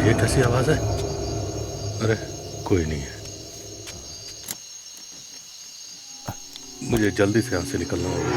ये कैसी आवाज है? अरे कोई नहीं है, मुझे जल्दी से यहाँ से निकलना होगा।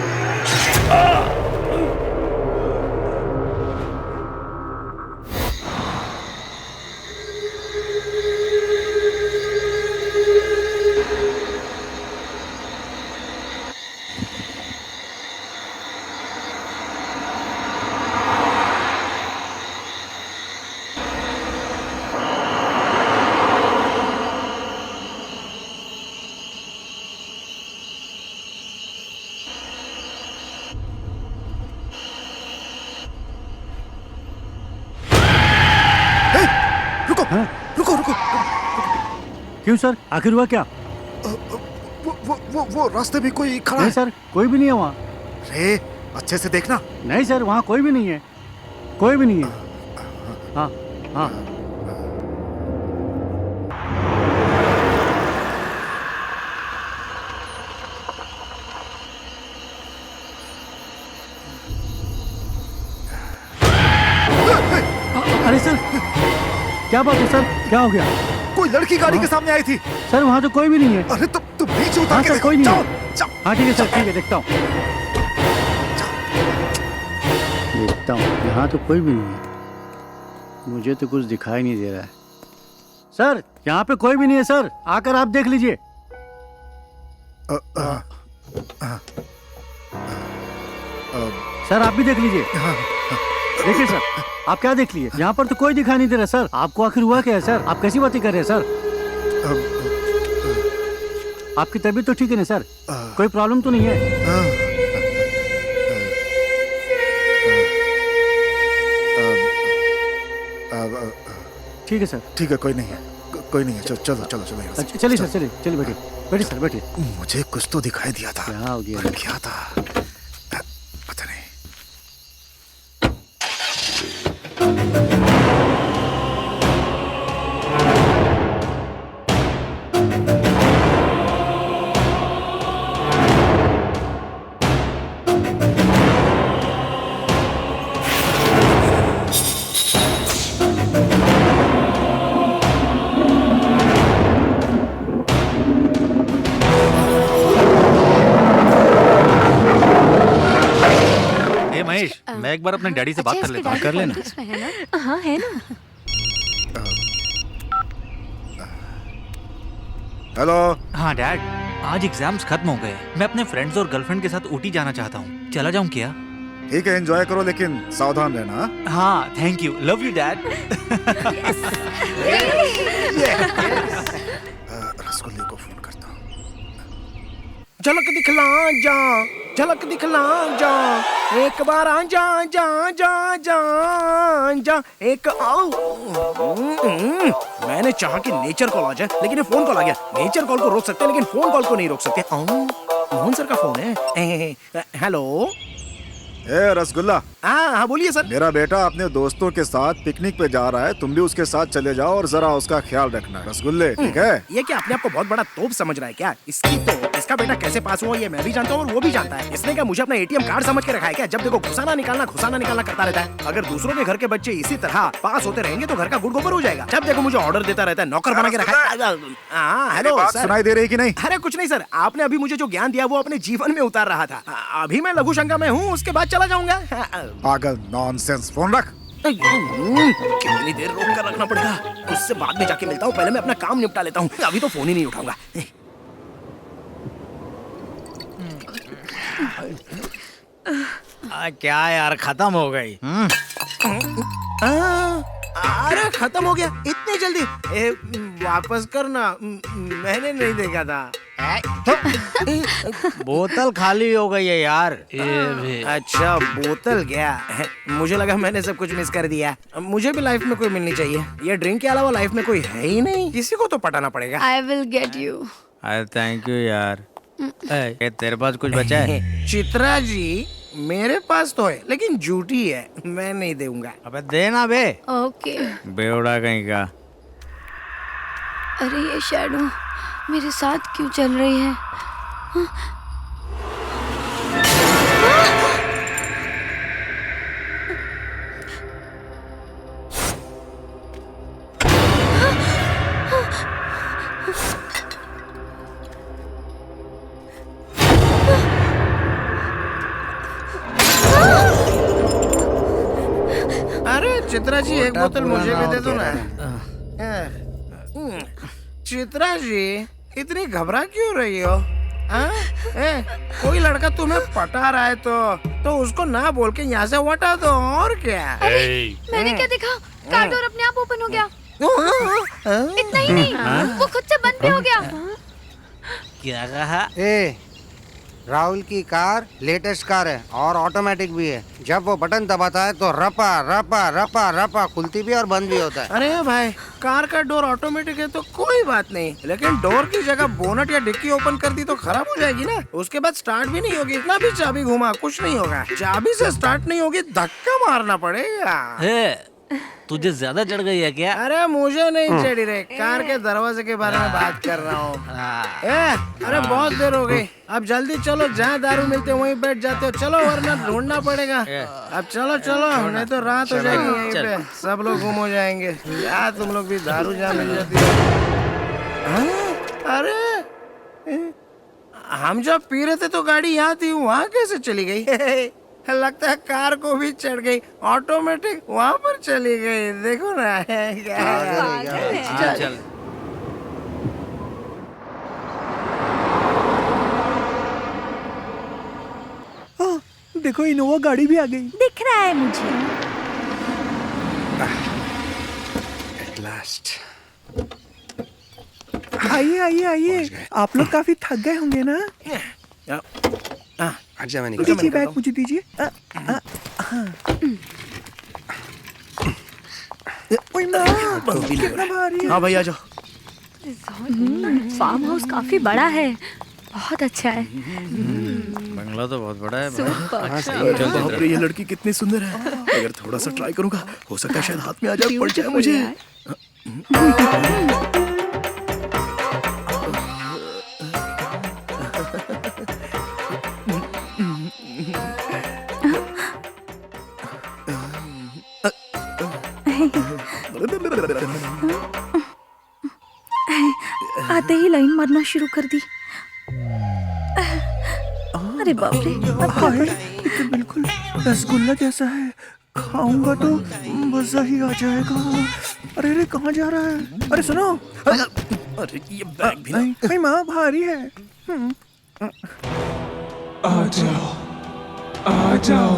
क्यों सर, आखिर हुआ क्या? वो रास्ते में कोई खड़ा नहीं है। सर, कोई भी नहीं है वहाँ। अरे अच्छे से देखना। नहीं सर, वहाँ कोई भी नहीं है, कोई भी नहीं है। हाँ हाँ। अरे सर, क्या बात है सर, क्या हो गया? कोई लड़की गाड़ी के सामने आई थी। सर वहाँ तो कोई भी नहीं है। अरे तुम नीचे उतार हाँ के सर, देखो। कोई नहीं जाओ, है। जाओ। हाँ ठीक है सर, ठीक है, देखता हूँ देखता हूँ। यहाँ तो कोई भी नहीं है, मुझे तो कुछ दिखाई नहीं दे रहा है। सर यहाँ पे कोई भी नहीं है सर, आकर आप देख लीजिए। सर आप भी देख लीजिए। देखिए सर, आप क्या देख लिए? यहाँ पर तो कोई दिखाई नहीं दे रहा सर। आपको आखिर हुआ क्या है सर? आप कैसी बातें कर रहे हैं सर? आपकी तबीयत तो ठीक है ना सर? कोई प्रॉब्लम तो नहीं है? ठीक है सर। ठीक है, कोई नहीं है, कोई नहीं है। चलो चलो चलो चलो यहाँ से। अच्छा चलिए सर, चलिए चलिए, बैठिए बैठिए सर, बैठिए। मुझे कुछ तो दिखाई दिया था। क्या हो गया? पर क्या था पता नहीं। महेश, मैं एक बार अपने डैडी से बात कर लेता हूँ। कर लेना। हाँ है ना। हेलो। हाँ डैड, आज एग्जाम्स खत्म हो गए। मैं अपने फ्रेंड्स और गर्लफ्रेंड के साथ ऊटी जाना चाहता हूँ। चला जाऊँ क्या? ठीक है, एंजॉय करो लेकिन सावधान रहना। हाँ thank you, love you dad. रसगुल्ले को फोन करता हूँ। झलक दिखला जा, झलक दिखला जा, एक बार आ जा जा जा जा जा, एक आओ। मैंने चाहा कि नेचर कॉल आ जाए, लेकिन ये फोन कॉल आ गया। नेचर कॉल को रोक सकते हैं लेकिन फोन कॉल को नहीं रोक सकते। मोहन सर का फोन है। हेलो। ए रसगुल्ला। हाँ बोलिए सर। मेरा बेटा अपने दोस्तों के साथ पिकनिक पे जा रहा है, तुम भी उसके साथ चले जाओ और जरा उसका ख्याल रखना। रसगुल्ले, ठीक है? ये क्या अपने आप को बहुत बड़ा तोप समझ रहा है क्या? इसका बेटा कैसे पास हुआ ये मैं भी जानता हूँ और वो भी जानता है। इसने क्या मुझे अपना एटीएम कार्ड समझ के रखा है क्या? जब देखो घुसाना निकालना करता रहता है। अगर दूसरों के घर के बच्चे इसी तरह पास होते रहेंगे तो घर का गुड़ गोबर हो जाएगा। जब देखो मुझे ऑर्डर देता रहता है, नौकर बना के रखा है। हाँ हेलो सर। सुनाई दे रही कि नहीं? अरे कुछ नहीं सर, आपने अभी मुझे जो ज्ञान दिया वो अपने जीवन में उतार रहा था। अभी मैं लघु शंका में हूँ, उसके बाद चला जाऊंगा। पागल, नॉनसेंस। फोन रख। कितनी देर रोक कर रखना पड़ेगा? उससे बाद में जाके मिलता हूँ, पहले मैं अपना काम निपटा लेता हूँ। अभी तो फोन ही नहीं उठाऊंगा। क्या यार, खत्म हो गई? अरे खत्म हो गया इतनी जल्दी? वापस करना, मैंने नहीं देखा था। बोतल खाली हो गई है यार। अच्छा बोतल गया, मुझे लगा मैंने सब कुछ मिस कर दिया। मुझे भी लाइफ में कोई मिलनी चाहिए। ये ड्रिंक के अलावा लाइफ में कोई है ही नहीं, किसी को तो पटाना पड़ेगा। I will get you. अरे थैंक यू यार। तेरे पास कुछ बचा है? चित्रा जी, मेरे पास तो है लेकिन झूठी है, मैं नहीं दूंगा। अबे देना बे। Okay. बेवड़ा कहीं का। अरे ये शैडो मेरे साथ क्यों चल रही है? चित्रा जी एक छोटा बोतल मुझे पुराना भी दे और दो ना। कह चित्रा जी इतनी घबरा क्यों रही हो? कोई लड़का तुम्हें पटा रहा है तो उसको ना बोल के यहाँ से हटा दो, और क्या? मैंने क्या देखा? कार डोर अपने आप ओपन हो गया। इतना ही नहीं, वो खुद से बंद भी हो गया। क्या कहा? ए, राहुल की कार लेटेस्ट कार है और ऑटोमेटिक भी है। जब वो बटन दबाता है तो रपा रपा रपा रपा खुलती भी और बंद भी होता है। अरे भाई, कार का डोर ऑटोमेटिक है तो कोई बात नहीं, लेकिन डोर की जगह बोनट या डिक्की ओपन कर दी तो खराब हो जाएगी ना। उसके बाद स्टार्ट भी नहीं होगी, इतना भी चाबी घुमा कुछ नहीं होगा। चाबी से स्टार्ट नहीं होगी, धक्का मारना पड़ेगा। तुझे ज्यादा चढ़ गई है क्या? अरे मुझे नहीं चढ़ी रे, कार के दरवाजे के बारे में बात कर रहा हूँ। अरे बहुत देर हो गई, अब जल्दी चलो, जहाँ दारू मिलते वहीं बैठ जाते हो। चलो वरना ढूंढना पड़ेगा। अब चलो चलो, नहीं तो रात हो जाएगी यहीं पे, सब लोग गुम हो जाएंगे। यार तुम लोग भी दारू जहाँ मिल जाती है। अरे हम जब पी रहे थे तो गाड़ी यहाँ थी, वहाँ कैसे चली गई? लगता है कार को भी चढ़ गई, ऑटोमेटिक वहाँ पर चली गई। देखो ना क्या। चल। देखो इनोवा गाड़ी भी आ गई। दिख रहा है मुझे। At last. आइए आइए आइए, आप लोग काफी थक गए होंगे ना? अच्छा मैंने दीजिए बैग मुझे दीजिए। ओए माँ, कितना भारी है। हाँ भाई आ जाओ। फार्म हाउस काफी बड़ा है, बहुत अच्छा है। बंगला तो बहुत बड़ा है। बाप रे, ये लड़की कितनी सुंदर है। अगर थोड़ा सा ट्राई करूंगा, हो सकता है शायद हाथ में आ जाए, पड़ जाए मुझे। आते ही लाइन मारना शुरू कर दी। अरे बाप रे, हाय, ये तो बिल्कुल रसगुल्ला जैसा है। खाऊंगा तो मजा ही आ जाएगा। अरे अरे कहाँ जा रहा है? अरे सुनो। अरे ये बैग भी ना। नहीं माँ, भारी है। आ जाओ।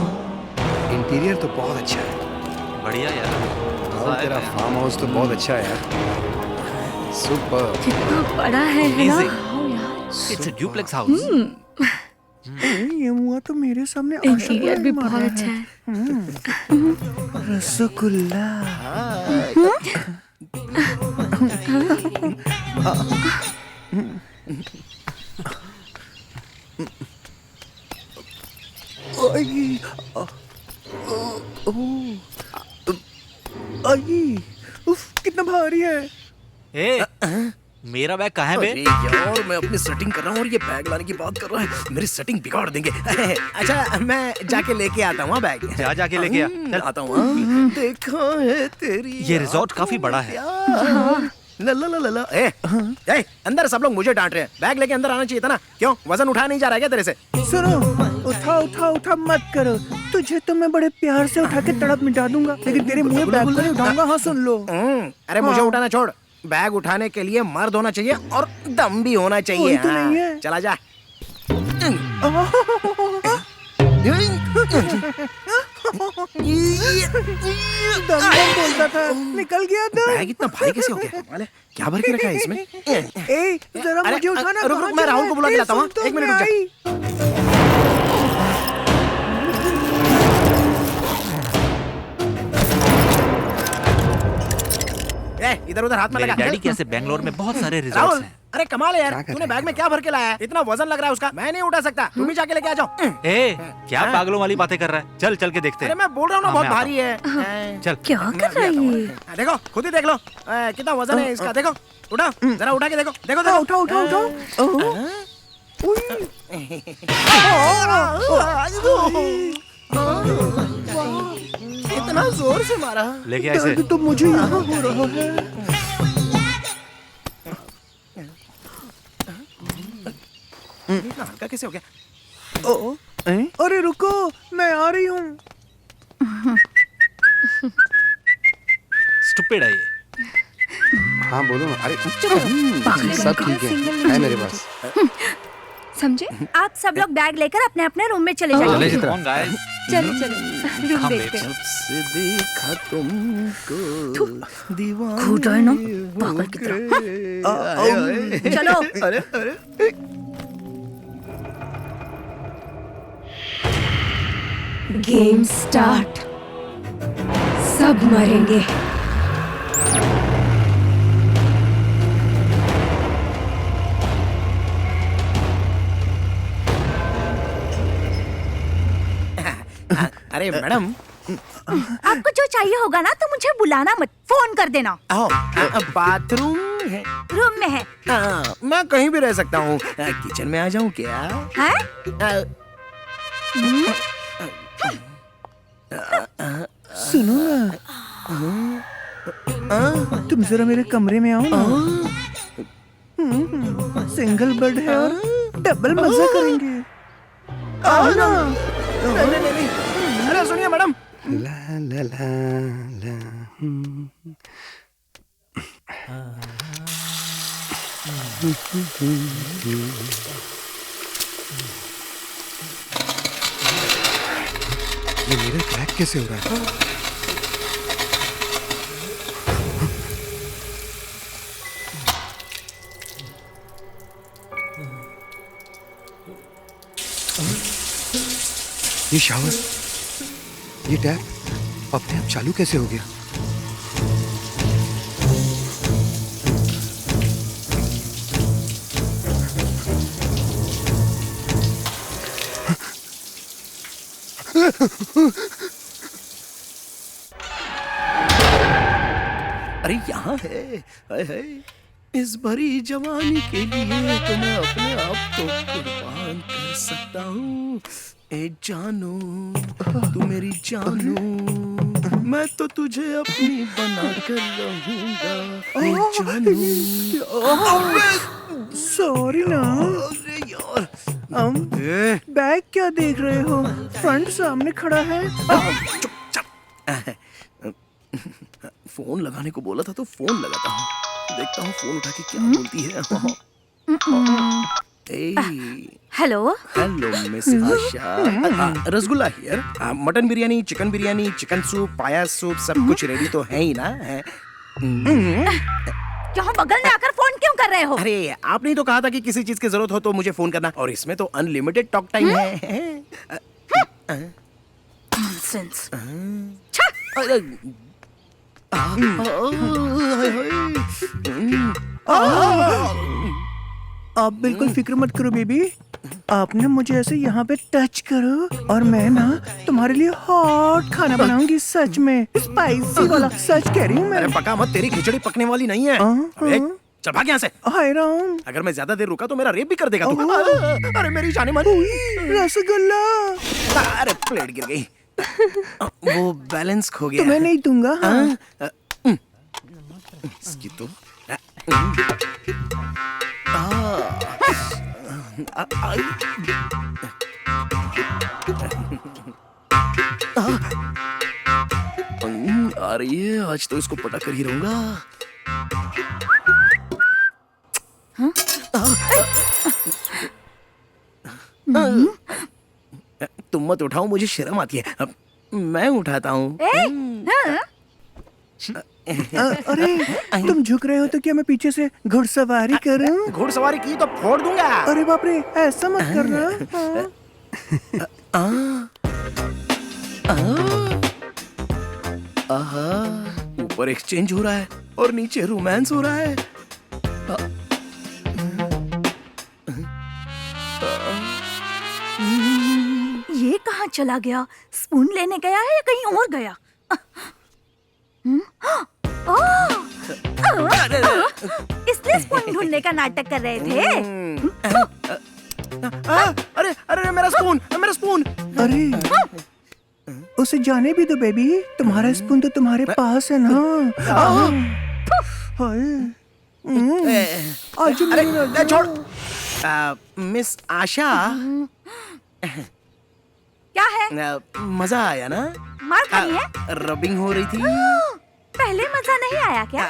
इंटीरियर तो बहुत अच्छा है। बढ़िया यार। और तेरा फार्म हाउस तो बहुत अच्छा है यार। सुपर। कितना बड़ा है ना? Amazing. हाँ यार। It's a duplex house. ये मुआ तो मेरे सामने इंटीरियर भी बहुत अच्छा है। रसगुल्ला। उफ, कितना भारी है। मेरा बैग कहाँ है बे? अरे यार, मैं अपनी सेटिंग कर रहा हूँ और ये बैग लाने की बात कर रहा है। मेरी सेटिंग बिगाड़ देंगे। अच्छा मैं जाके लेके आता हूँ बैग। जाके लेके आ। चल आता हूँ। देखा है तेरी ये रिजॉर्ट काफी बड़ा है। ला ला ला ला। ए, अंदर सब लोग मुझे डांट रहे हैं। बैग लेके अंदर आना चाहिए था ना। क्यों वजन उठाया नहीं जा रहा है क्या तेरे से? सुनो, उठा उठा उठा मत करो। तुझे तो मैं बड़े प्यार से उठा के तड़प मिटा दूंगा, लेकिन तेरे मुंह बैग को नहीं उठाऊंगा। हाँ सुन लो। अरे मुझे उठाना छोड़। बैग उठाने के लिए मर्द होना चाहिए और दम भी होना चाहिए। वही तो नहीं है। चला जा। दम बोलता था, निकल गया दम। बैग इतना भारी कैसे हो गया? कमाल है। क्या भर के रखा है इसमें? ए, जरा अरे, मुझे उठाना। रुक, कहाँ मैं जा राहुल रहा को बुला है? के लाता हूँ। सुन तो एक मिनट मैं रुक जा। आई। इधर उधर हाथ में मेरे लगा। डैडी के ऐसे बेंगलोर में बहुत सारे रिजॉर्ट्स राहुल, हैं। अरे कमाल है यार, तूने बैग में क्या भर के लाया है? इतना वजन लग रहा है उसका, मैं नहीं उठा सकता। तुम ही जाके लेके आ जाओ। ए, क्या पागलों वाली बातें कर रहा है? चल चल के देखते अरे हैं। मैं बोल रहा हूँ ना, हाँ, बहुत मैं आता भारी है। चल। क्या कर रहा है ये? देखो, खुद ही देख लो कितना वजन है इसका। देखो, उठा, जरा उठा के देखो। देखो देखो। उठा उठा उठा। इतना जोर से मारा। लेके आ इसे। दर्द तो मुझे यहाँ हो रहा है। इतना हल्का कैसे हो गया? अरे रुको, मैं आ रही हूँ। स्टूपिड है ये। हाँ बोलो ना। अरे सब ठीक है मेरे पास। समझे? आप सब लोग बैग लेकर अपने अपने रूम में चले जाइए। Come on, guys. चलो चलो रूम Come, देखते babes. हैं। से देखा तुमको दीवाना खुद है ना पागल की तरह। चलो अरे अरे गेम स्टार्ट। सब मरेंगे। अरे मैडम आपको जो चाहिए होगा ना तो मुझे बुलाना मत, फोन कर देना। बाथरूम है। रूम में है। मैं कहीं भी रह सकता हूँ। किचन में आ जाऊँ क्या? हैं? सुनो ना, तुम जरा मेरे कमरे में आओ ना। सिंगल बेड है और डबल मजा करेंगे। आओ ना। नहीं। अरे सुनिए मैडम। ला ला ला ला। ये मेरा क्रैक कैसे हो रहा है? ये शावर, ये टैप अपने आप चालू कैसे हो गया? अरे यहाँ है। हाय हाय। इस भरी जवानी के लिए तो मैं अपने आप को कुर्बान कर सकता हूँ। ए जानू तू मेरी जानू, मैं तो तुझे अपनी बना कर रहूंगा। ए जानू। सॉरी ना। अरे यार बैग क्या देख रहे हो? फ्रंट सामने खड़ा है। फोन लगाने को बोला था तो फोन लगाता हूँ। देखता हूँ फोन उठा के क्या बोलती है। Hello. Hello miss Asha. Rasgulla here. Mutton biryani, chicken biryani, chicken soup, पाया सूप सब कुछ रेडी तो है ही ना? यहाँ बगल में आकर फोन क्यों कर रहे हो? अरे आपने ही तो कहा था कि किसी चीज की जरूरत हो तो मुझे फोन करना, और इसमें तो अनलिमिटेड टॉक टाइम है। नॉनसेंस। आप बिल्कुल फिक्र मत करो बेबी। आपने मुझे ऐसे यहाँ पे टच करो और मैं ना तुम्हारे लिए हॉट खाना बनाऊंगी। सच में स्पाइसी वाला, सच कह रही हूँ मैं। अरे पका मत, तेरी खिचड़ी पकने वाली नहीं है। अबे, चल भाग यहाँ से। हाय राम। अगर मैं ज्यादा देर रुका तो मेरा रेप भी कर देगा तू। अरे मेरी जाने मन। रसगुल्ला। अरे प्लेट गिर गई। वो बैलेंस खो गया। तुम्हें नहीं दूंगा। हाँ? इसकी तो आ रही है। आज तो इसको पटा कर ही रहूंगा। तुम मत उठाओ, मुझे शर्म आती है। अब मैं उठाता हूँ। अरे तुम झुक रहे हो तो क्या मैं पीछे से घुड़सवारी करूं? घुड़सवारी की तो फोड़ दूंगा। अरे बाप रे, ऐसा मत करना। ऊपर एक्सचेंज हो रहा है और नीचे रोमांस हो रहा है। ये कहाँ चला गया? स्पून लेने गया है या कहीं और गया? इसलिए स्पून ढूंढने का नाटक कर रहे थे। अरे अरे मेरा स्पून, मेरा स्पून। अरे उसे जाने भी दो बेबी, तुम्हारा स्पून तो तुम्हारे पास है ना। आज अरे छोड़। मिस आशा, क्या है? मजा आया ना? मार खाई है? रबिंग हो रही थी। पहले मजा नहीं आया क्या?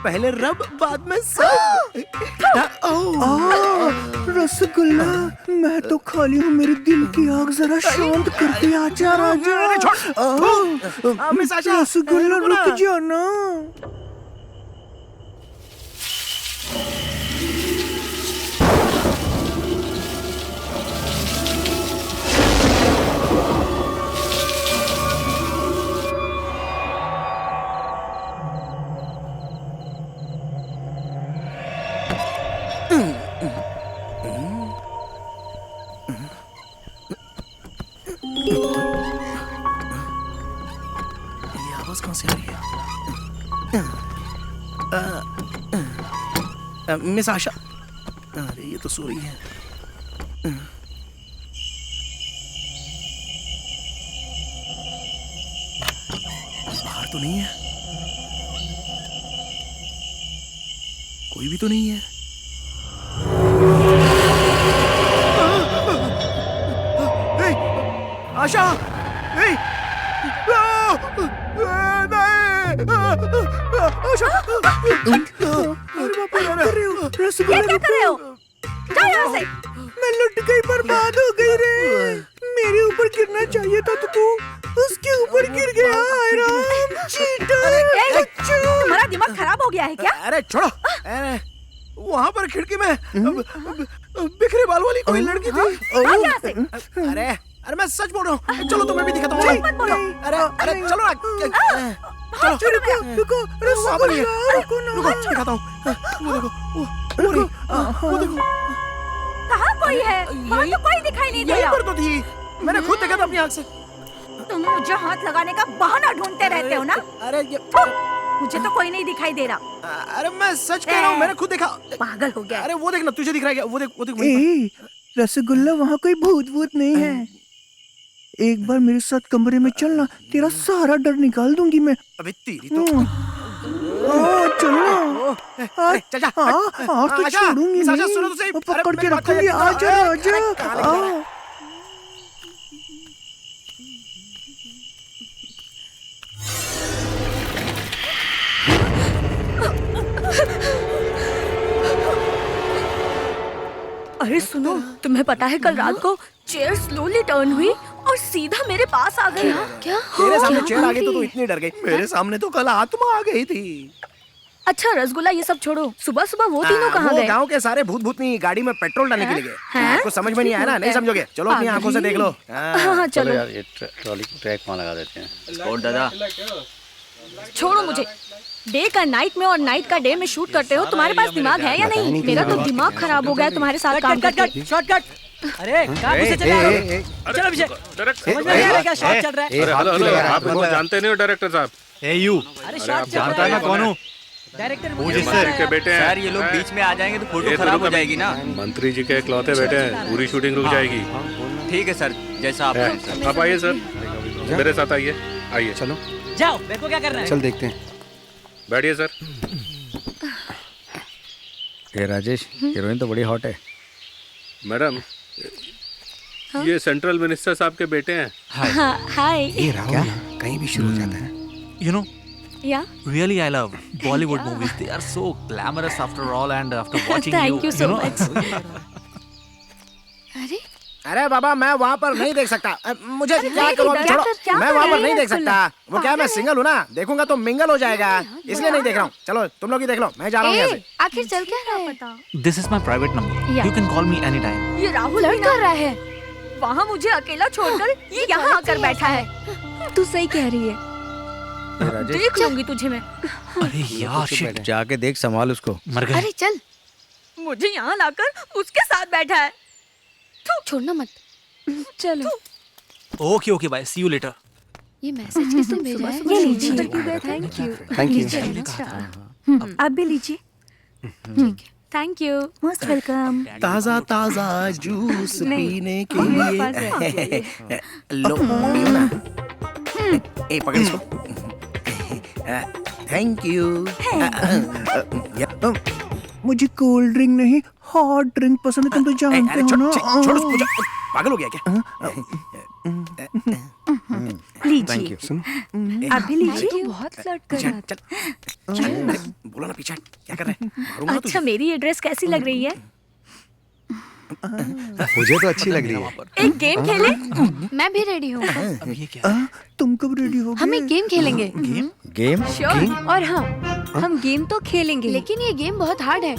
पहले रब बाद में सब। रसगुल्ला, मैं तो खाली हूँ, मेरे दिल की आग जरा शांत कर दे। आजा राजा। मिस आशा, रसगुल्ला रुक जाना। ये आवाज कहाँ से आ रही है? मिस आशा, अरे ये तो सो रही है। बाहर तो नहीं है, कोई भी तो नहीं है। आशा, नहीं, आशा, ये क्या कर रहे हो? जाओ यहाँ से। मैं लुट गई, बर्बाद हो गई रे। मेरे ऊपर गिरना चाहिए था तो तू उसके ऊपर गिर गया। हाय राम, चीटर। तुम्हारा दिमाग खराब हो गया है क्या? अरे छोड़ो, अरे वहाँ पर खिड़की में बिखरे बाल वाली कोई लड़की थी। भाग यहाँ से। अरे मैं सच बोल रहा हूँ, चलो तुम्हें भी दिखाता हूँ। मत बोलो। अरे चलो ना, चलो रुको, वहाँ पर ही है। रुको ना। रुको, दिखाता हूँ। वो देखो, वो देखो, कहाँ कोई है? वहाँ तो कोई दिखाई नहीं दे यहीं रहा। पर तो थी, मैंने खुद देखा था अपनी आँख से। तुम मुझे हाथ लगाने का बहाना ढूंढते रहते हो ना? अरे ये, मुझे तो कोई नहीं दिखाई दे रहा। अरे मैं सच कह रहा हूँ, मैंने खुद देखा। पागल हो गया। अरे वो देखना, तुझे दिख रहा है क्या? वो देख, वो देख वहीं पर। ए, रसगुल्ला, वहाँ कोई भूत नहीं है। एक बार मेरे साथ कमरे में चलना, तेरा सारा डर निकाल दूंगी मैं। अबे तेरी तो चलो। अरे चल जा। हाँ, तो आशा, छोड़ूंगी आशा, नहीं। सुनो तो सही। पकड़ के मेरी बात रखूंगी। तो- आजा अरे, राजा। कहाँ लेके जा रहा है? अरे सुनो, तुम्हें पता है कल रात को चेयर स्लोली टर्न हुई और सीधा मेरे पास आ गई। क्या? तेरे सामने चेयर आ गई तो तू इतनी डर गई। मेरे सामने तो कल आत्मा आ गई थी। अच्छा रसगुल्ला, ये सब छोड़ो, सुबह सुबह वो तीनों कहाँ वो गए? गांव के सारे भूत भूतनी गाड़ी में पेट्रोल डालने के लिए गए। हैं? आपको समझ में नहीं आया ना? नहीं समझोगे? चलो अपनी आंखों से देख लो। हाँ, चलो चलो यार, ये ट्रॉली ट्रैक वहाँ लगा देते हैं। दादा, छोड़ो मुझे। डे का नाइट में और नाइट का डे में शूट करते हो। तुम्हारे पास दिमाग है या नहीं? मेरा तो दिमाग खराब हो गया है तुम्हारे साथ काम करके। शॉर्टकट। अरे कहाँ घुसे चले आ रहे हो? चलो पीछे। समझ में नहीं आ रहा क्या शॉट चल रहा है? अरे हेलो, आप इनको जानते नहीं हो डायरेक्टर साहब? ए यू, अरे शॉट चल जानता है रहा मैं कौन हूँ? डायरेक्टर ये मुझे मंत्री के बेटे हैं। सर, ये लोग बीच में आ जाएंगे तो फोटो ये खराब हो रुको, जाएगी ना। मंत्री जी के इकलौते बेटे हैं, पूरी शूटिंग रुक जाएगी। ठीक है सर, जैसा आप कहें सर। आप आइए सर, मेरे साथ आइए। आइए, चलो जाओ, मेरे को क्या करना है? चल देखते हैं। बैठिए सर। ये राजेश, हीरोइन तो बड़ी हॉट है। मैडम, ये सेंट्रल मिनिस्टर साहब के बेटे हैं। हाय। ये राहुल कहीं भी शुरू हो जाता है। You know, या really I love Bollywood movies. They are so glamorous after all, and after watching Thank you so know. much. अरे अरे बाबा, मैं वहाँ पर नहीं देख सकता। मुझे क्या करूँ? नहीं, छोड़ो, क्या मैं कर वहाँ रहे पर नहीं हैं? देख सकता। वो क्या, मैं सिंगल हूँ ना, देखूंगा तो मिंगल हो जाएगा, इसलिए नहीं देख रहा हूँ। चलो तुम लोग ही देख लो, मैं जा रहा हूँ यहाँ से। आखिर चल क्या रहा है? पता This is my private number. Yeah. You can call me anytime. ये राहुल लड़ कर रहा है। वहाँ मुझे अकेला छोड़कर ये यहाँ आकर बैठा है। तू सही कह रही है। देख लूंगी तुझे मैं। अरे यार, shit. जाके देख, संभाल उसको। मर गए। अरे चल, मुझे यहाँ लाकर उसके साथ बैठा है। छोड़ना मत। चलो। Okay, okay, bye. See you later. ये मैसेज किसने भेजा है? ये लीजिए। Thank you. Thank you. आप भी लीजिए। Thank you. Most welcome. ताजा ताजा जूस पीने के लिए लो, पियो ना। ए पकड़ इसको। Thank you. मुझे कोल्ड ड्रिंक नहीं, हॉट ड्रिंक पसंद है। तुम तो जानते हो ना। छोड़, पागल हो गया क्या? लीजिए, आप भी लीजिए। बहुत फ्लर्ट कर चल रहा चल चल, अरे, बोलो ना पीछे हट, क्या कर रहे हैं? मारूंगा अच्छा, मेरी ये ड्रेस कैसी लग रही है? मुझे तो अच्छी लग रही है। एक गेम खेले? मैं भी रेडी हूँ। अब ये क्या है? तुम कब रेडी हो हम एक गेम खेलेंगे। गेम? श्योर। और हाँ, हम गेम तो खेलेंगे, लेकिन ये गेम बहुत हार्ड है।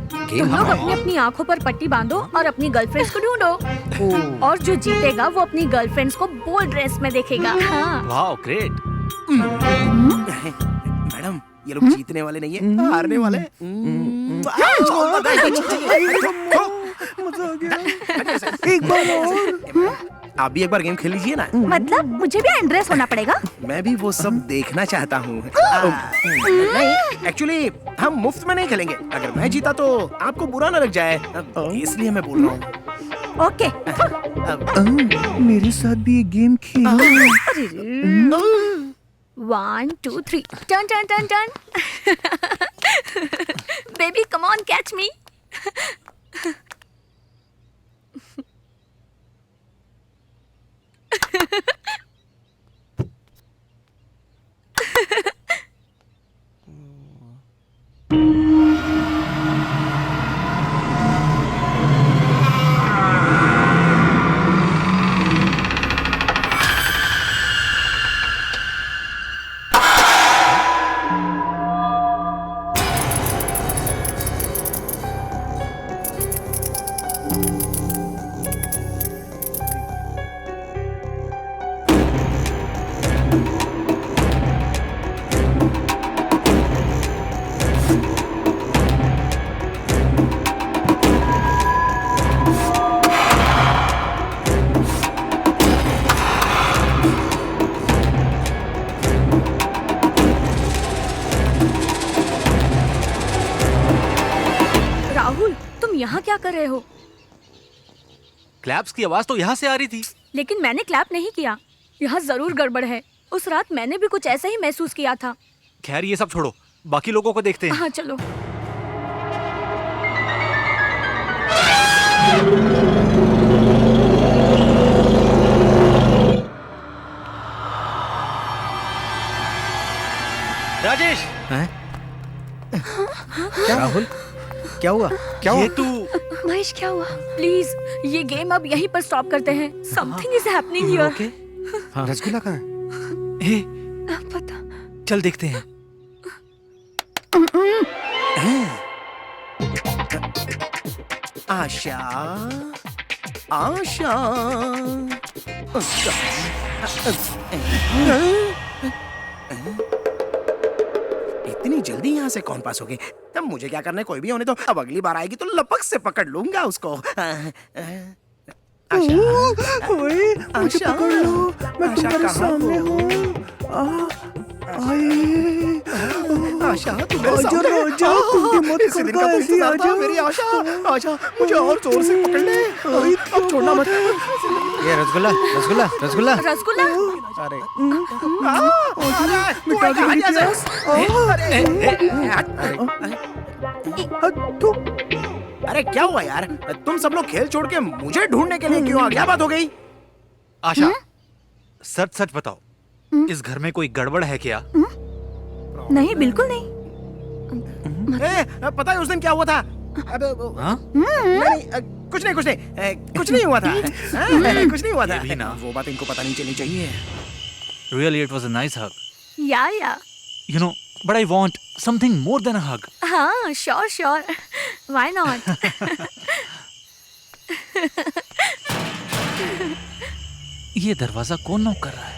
तुम लोग अपनी अपनी आंखों पर पट्टी बांधो और अपनी गर्लफ्रेंड्स को ढूंढो, और जो जीतेगा वो अपनी गर्लफ्रेंड्स को बोल्ड ड्रेस में देखेगा। हाँ। Wow, great. मैडम, ये लोग जीतने वाले नहीं है, हारने वाले हैं। मजा आ गया। एक बार और। आप भी एक बार गेम खेल लीजिए ना। मतलब मुझे भी अनड्रेस होना पड़ेगा? मैं भी वो सब देखना चाहता हूँ। नहीं, एक्चुअली हम मुफ्त में नहीं खेलेंगे। अगर मैं जीता तो आपको बुरा न लग जाए, इसलिए मैं बोल रहा हूँ। ओके। मेरे साथ भी ये game Khelo. 1 2 3 turn turn turn turn. Baby come on, catch मी। राहुल, तुम यहाँ क्या कर रहे हो? क्लैप्स की आवाज तो यहाँ से आ रही थी। लेकिन मैंने क्लैप नहीं किया। यहाँ जरूर गड़बड़ है। उस रात मैंने भी कुछ ऐसा ही महसूस किया था। खैर, ये सब छोड़ो, बाकी लोगों को देखते हैं। हाँ चलो। राजेश, राहुल, क्या हुआ? क्या हुआ? ये तू महेश, क्या हुआ? प्लीज, ये गेम अब यहीं पर स्टॉप करते हैं। Something is happening here. Rasgulla कहाँ है? हे, पता। चल देखते हैं। आशा, आशा, इतनी जल्दी यहाँ से कौन पास हो गए? अब मुझे क्या करना है, कोई भी होने दो। अब अगली बार आएगी तो लपक से पकड़ लूंगा उसको। ओए, मुझे आशा, पकड़ लो, मैं आशा तुम्हारे कहाँ सामने हो? हूँ। आशा, तू मेरे आजा सामने। राजा, तुम भी मत इसी दिन खड़का, का तो ऐसे इंतजार था, आजा। मेरी आशा। आशा, मुझे और जोर से पकड़ ले। अब छोड़ना मत। ये रसगुल्ला, रसगुल्ला, रसगुल्ला। रसगुल्ला। अरे, मिटा दे मेरी प्यास। तू अरे क्या हुआ यार? तुम सब लोग खेल छोड़ के मुझे ढूंढने के लिए क्यों आ? क्या बात हो गई? आशा, सच सच बताओ, इस घर में कोई गड़बड़ है क्या? नहीं, बिल्कुल नहीं। पता है उस दिन क्या हुआ था? हाँ? नहीं, कुछ नहीं, कुछ नहीं, कुछ नहीं हुआ था। कुछ नहीं हुआ था। ये भी ना। वो बात इनको पता नहीं चलनी चाहिए। Really, it was a nice hug. या You know, but I want something more than a hug. हाँ, श्योर श्योर, व्हाई नॉट। ये दरवाजा कौन नॉक कर रहा है?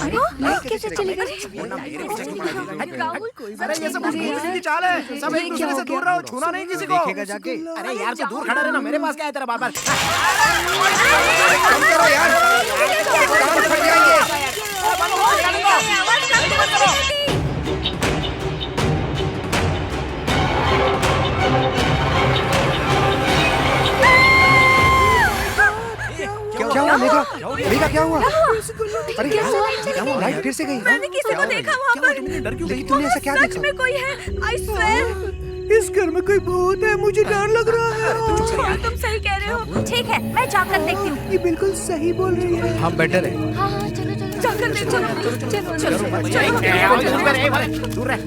कैसे चली गई? राहुल, अरे ये सब की चाल है, सब एक दूसरे से दूर रहो, छूना नहीं किसी को। देखेगा जाके। अरे यार तू दूर खड़ा रहना, मेरे पास क्या है तेरा बार-बार। क्या हुआ मेघा? मेघा क्या हुआ? अरे क्या हुआ? क्या हुआ? लाइट फिर से गई। मैंने किसी को देखा वहाँ पर। लेकिन तुमने ऐसा क्या सच देखा? में कोई है, I swear। इस घर में कोई भूत है, मुझे डर लग रहा है। तुम सही कह रहे हो। ठीक है, मैं जाकर देखती हूँ। ये बिल्कुल सही बोल रही है। हाँ बेटर है। हाँ हाँ, चलो चलो जाकर देखो। चलो चलो दूर रह।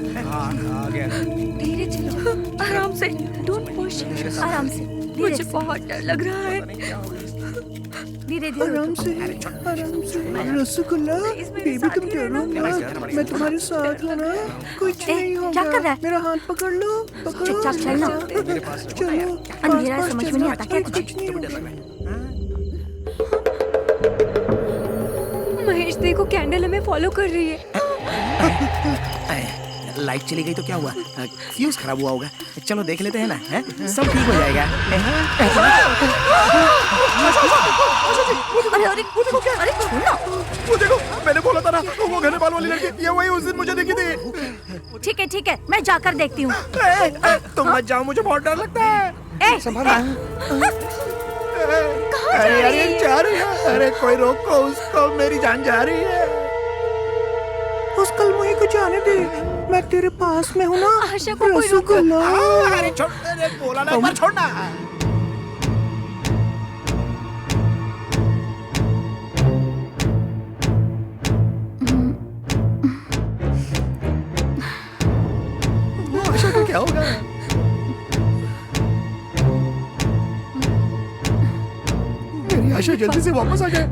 धीरे चलो, आराम से, डोंट पुश, आराम से। मुझे बहुत डर लग रहा है। धीरे धीरे आराम से, आराम से। रसगुल्ला, बेबी तुम डरो मत, मैं तुम्हारे साथ हूँ ना, कुछ नहीं होगा। क्या कर रहा है? मेरा हाथ पकड़ लो, पकड़ो। चुपचाप चलना। चलो। अंधेरा है, समझ में नहीं आता क्या तुझे? कुछ नहीं होगा। महेश देखो, कैंडल हमें फॉलो कर रही है। लाइट चली गई तो क्या हुआ? फ्यूज खराब हुआ होगा। चलो देख लेते हैं ना, हैं? सब ठीक हो जाएगा। अरे अरे अरे छोड़ना। वो देखो, मैंने बोला था ना, वो घने बाल वाली लड़की, ये वही उस दिन मुझे दिखी थी। ठीक है, मैं जाकर देखती हूँ। तुम मत जाओ, मुझे बहुत डर लगता है। संभालना। अरे अरे जा रही है। अरे कोई रोको उसको, मेरी जान जा रही है। उस कल मुझे को जाने दे, मैं तेरे पास में हूँ ना। आशा को कोई रोको। रसगुल्ला। अरे छोड़, अरे बोला ना, एक बार छोड़ना। वो आशा का क्या होगा? मेरी आशा जल्दी से वापस आ जाए।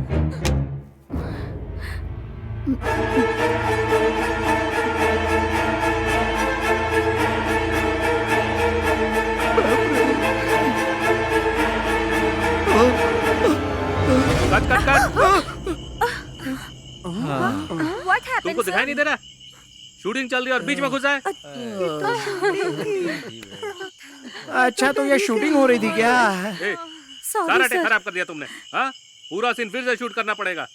Cut cut cut. What happened, तुमको दिखाई नहीं दे रहा? शूटिंग चल रही है और बीच में घुसा है। अच्छा तो ये शूटिंग हो रही थी क्या? ए, सारा टेक खराब कर दिया तुमने। हाँ, पूरा सीन फिर से शूट करना पड़ेगा।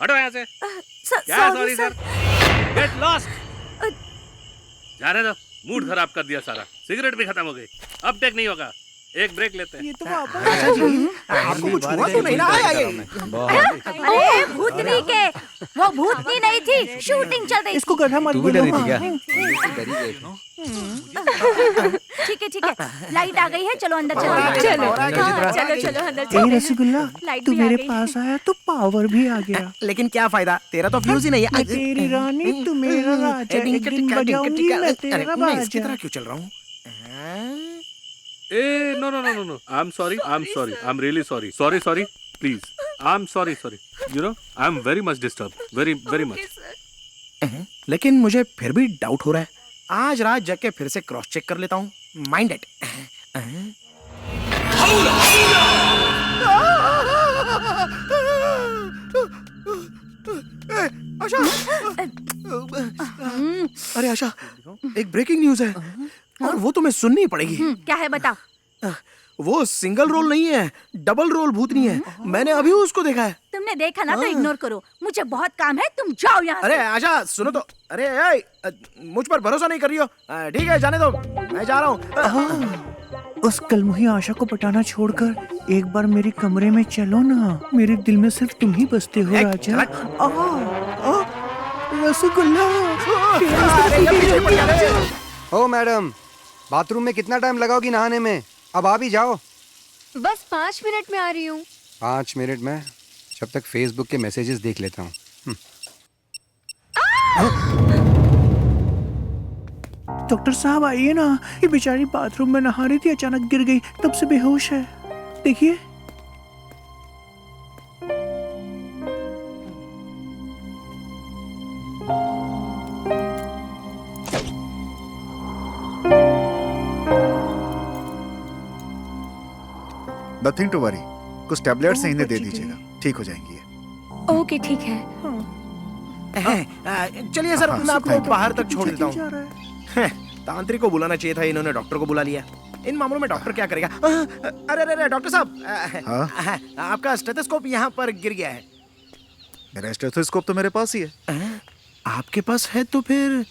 हटो यहाँ से। क्या सॉरी सर? Get lost. जाने दो, मूड खराब कर दिया सारा। सिगरेट भी खत्म हो गई, अब टेक नहीं होगा। एक ब्रेक लेते हैं। ये तो वापस। आशा जी, आपको कुछ हुआ तो नहीं ना? आया ये। अरे भूतनी के, वो भूतनी नहीं थी, शूटिंग चल रही थी। इसको गधा मत तू भी डरी बोलो। थी क्या? ठीक है, लाइट आ गई है, चलो अंदर चलो। चलो अंदर ए चलो। रसगुल्ला, लाइट तू भी आ मेरे गई। पास आया तो पावर भी आ गया। लेकिन क्या फायदा, तेरा तो फ्यूज ही नहीं मैं है। तेरी रानी, तू मेरा राजा। एक दिन बजाऊंगी मैं तेरा मैं इसकी बाजा। तरह क्यों चल रहा हूँ? Ah no no no no no, I am sorry, I am really sorry, sorry please, I am sorry, you know I am very much disturb, very much. लेकिन मुझे फिर भी डाउट हो रहा है। आज रात जग के फिर से क्रॉस चेक कर लेता हूँ। Mind it. आशा, अरे आशा, एक ब्रेकिंग न्यूज है और वो तुम्हें सुननी पड़ेगी। क्या है बता। वो सिंगल रोल नहीं है, डबल रोल भूतनी है। मैंने अभी उसको देखा है। तुमने देखा ना तो इग्नोर करो, मुझे बहुत काम है, तुम जाओ यहाँ अरे से। आशा सुनो तो। अरे मुझ पर भरोसा नहीं कर रही हो? ठीक है जाने दो, मैं जा रहा हूँ। उस कलमुही आशा को पटाना छोड़कर एक बार मेरे कमरे में चलो ना। मेरे दिल में सिर्फ तुम ही बसते हो राजा। रसगुल्ला। ओ मैडम, बाथरूम में कितना टाइम लगाओगी नहाने में? अब आ भी जाओ। बस 5 मिनट में आ रही हूँ। 5 मिनट में? जब तक फेसबुक के मैसेजेस देख लेता हूँ। डॉक्टर साहब आइए ना, ये बेचारी बाथरूम में नहा रही थी, अचानक गिर गई, तब से बेहोश है। देखिए। नथिंग टू वरी, कुछ टैबलेट्स इन्हें दे दीजिएगा, ठीक हो जाएंगी। ओके ठीक है। चलिए सर, मैं आपको बाहर तक छोड़ देता हूँ। तांत्रिक को बुलाना चाहिए था, इन्होंने डॉक्टर को बुला लिया। इन मामलों में डॉक्टर क्या करेगा? अरे अरे डॉक्टर साहब, आपका स्टेथोस्कोप यहाँ पर गिर गया है। मेरा स्टेथोस्कोप तो मेरे पास ही है। आपके पास है तो फिर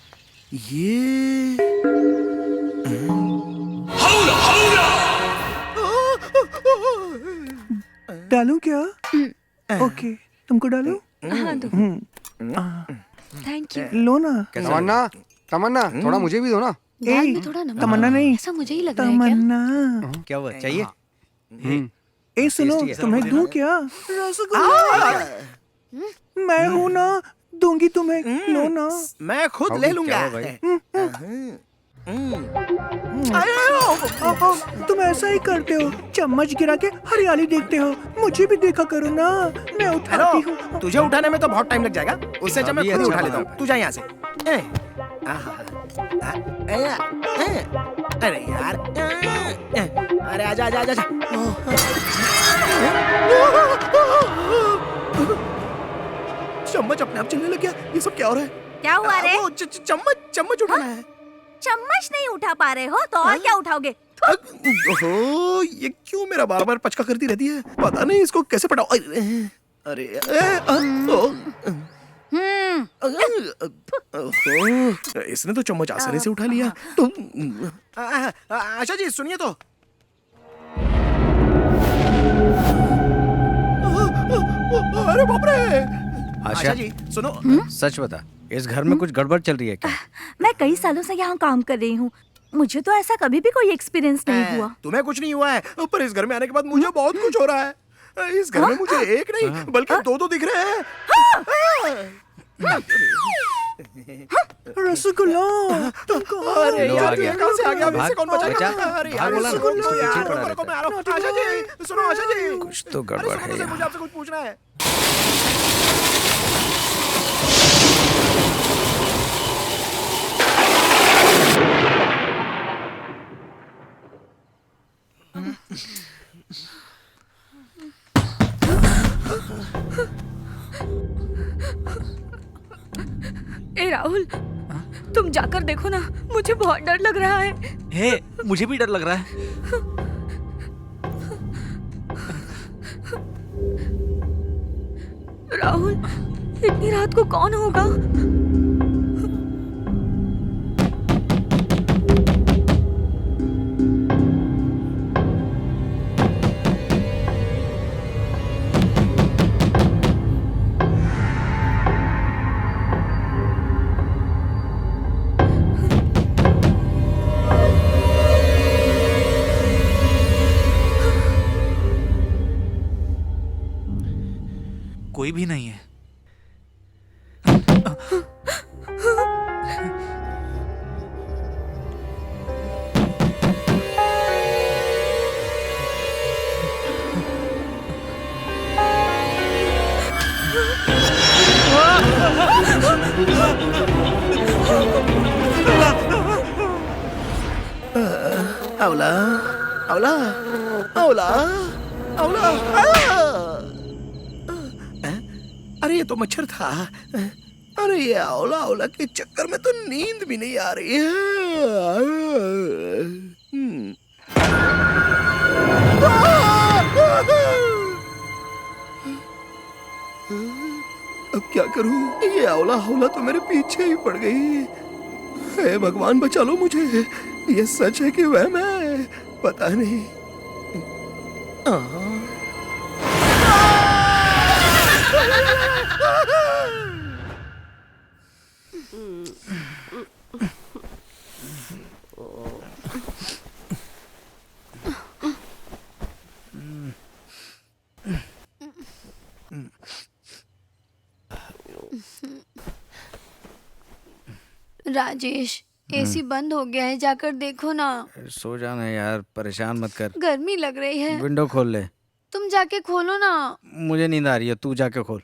ये डालूं क्या? ओके, तुमको डालूं? हाँ दो। Thank you. लो ना। तमन्ना, तमन्ना, थोड़ा मुझे भी दो ना। दाल में थोड़ा नमक। तमन्ना नहीं, ऐसा मुझे ही लग रहा है क्या? तमन्ना। क्या हुआ, चाहिए? ए सुनो, तुम्हें दूं क्या? मैं हूँ ना, दूंगी तुम्हें, लो ना। मैं खुद ले लूंगा। तुम ऐसा ही करते हो, चम्मच गिरा के हरियाली देखते हो। मुझे भी देखा करो ना, मैं उठाती हूँ। हेलो, तुझे उठाने में तो बहुत टाइम लग जाएगा, उससे अच्छा मैं खुद ही उठा लेता हूँ। तू जा यहाँ से। अरे यार, अरे आजा आजा आजा। चम्मच अपने आप चलने लग गया। ये सब क्या हो रहा है? क्या हुआ रे? वो चम्मच उठाना है। चम्मच नहीं उठा पा रहे हो तो और क्या उठाओगे? ओहो, ये क्यों मेरा बार बार पचका करती रहती है? पता नहीं इसको कैसे पटाओ। अरे इसने तो चम्मच आसानी से उठा लिया। तो आशा जी सुनिए तो। अरे बाप रे। आशा जी सुनो। सच बता, इस घर में कुछ गड़बड़ चल रही है क्या? मैं कई सालों से यहाँ काम कर रही हूँ, मुझे तो ऐसा कभी भी कोई एक्सपीरियंस नहीं हुआ। तुम्हें कुछ नहीं हुआ है, पर इस घर में आने के बाद मुझे बहुत कुछ हो रहा है। इस घर में मुझे एक नहीं बल्कि दो दिख रहे हैं। रसगुल्ला, अरे यार ये कहाँ से आ गया? मुझसे कौन बचाएगा? अरे यार बोला ना, सुनो पीछे यार, पड़ा रुको, मैं आ रहा हूँ। आशा जी सुनो, आशा जी कुछ तो गड़बड़ है मुझे आपसे कुछ पूछना है। ए राहुल, तुम जाकर देखो ना, मुझे बहुत डर लग रहा है। हे, मुझे भी डर लग रहा है। राहुल, इतनी रात को कौन होगा? कोई भी नहीं है। अवला अवला अवला अवला। अरे ये तो मच्छर था। अरे ये अवला अवला के चक्कर में तो नींद भी नहीं आ रही है। अब क्या करूं? ये अवला हवला तो मेरे पीछे ही पड़ गई। हे भगवान बचा लो मुझे। ये सच है कि वह मैं, पता नहीं। राजेश, एसी बंद हो गया है, जाकर देखो ना। सो जाना यार, परेशान मत कर। गर्मी लग रही है। विंडो खोल ले। तुम जाके खोलो ना। मुझे नींद आ रही है, तू जाके खोल।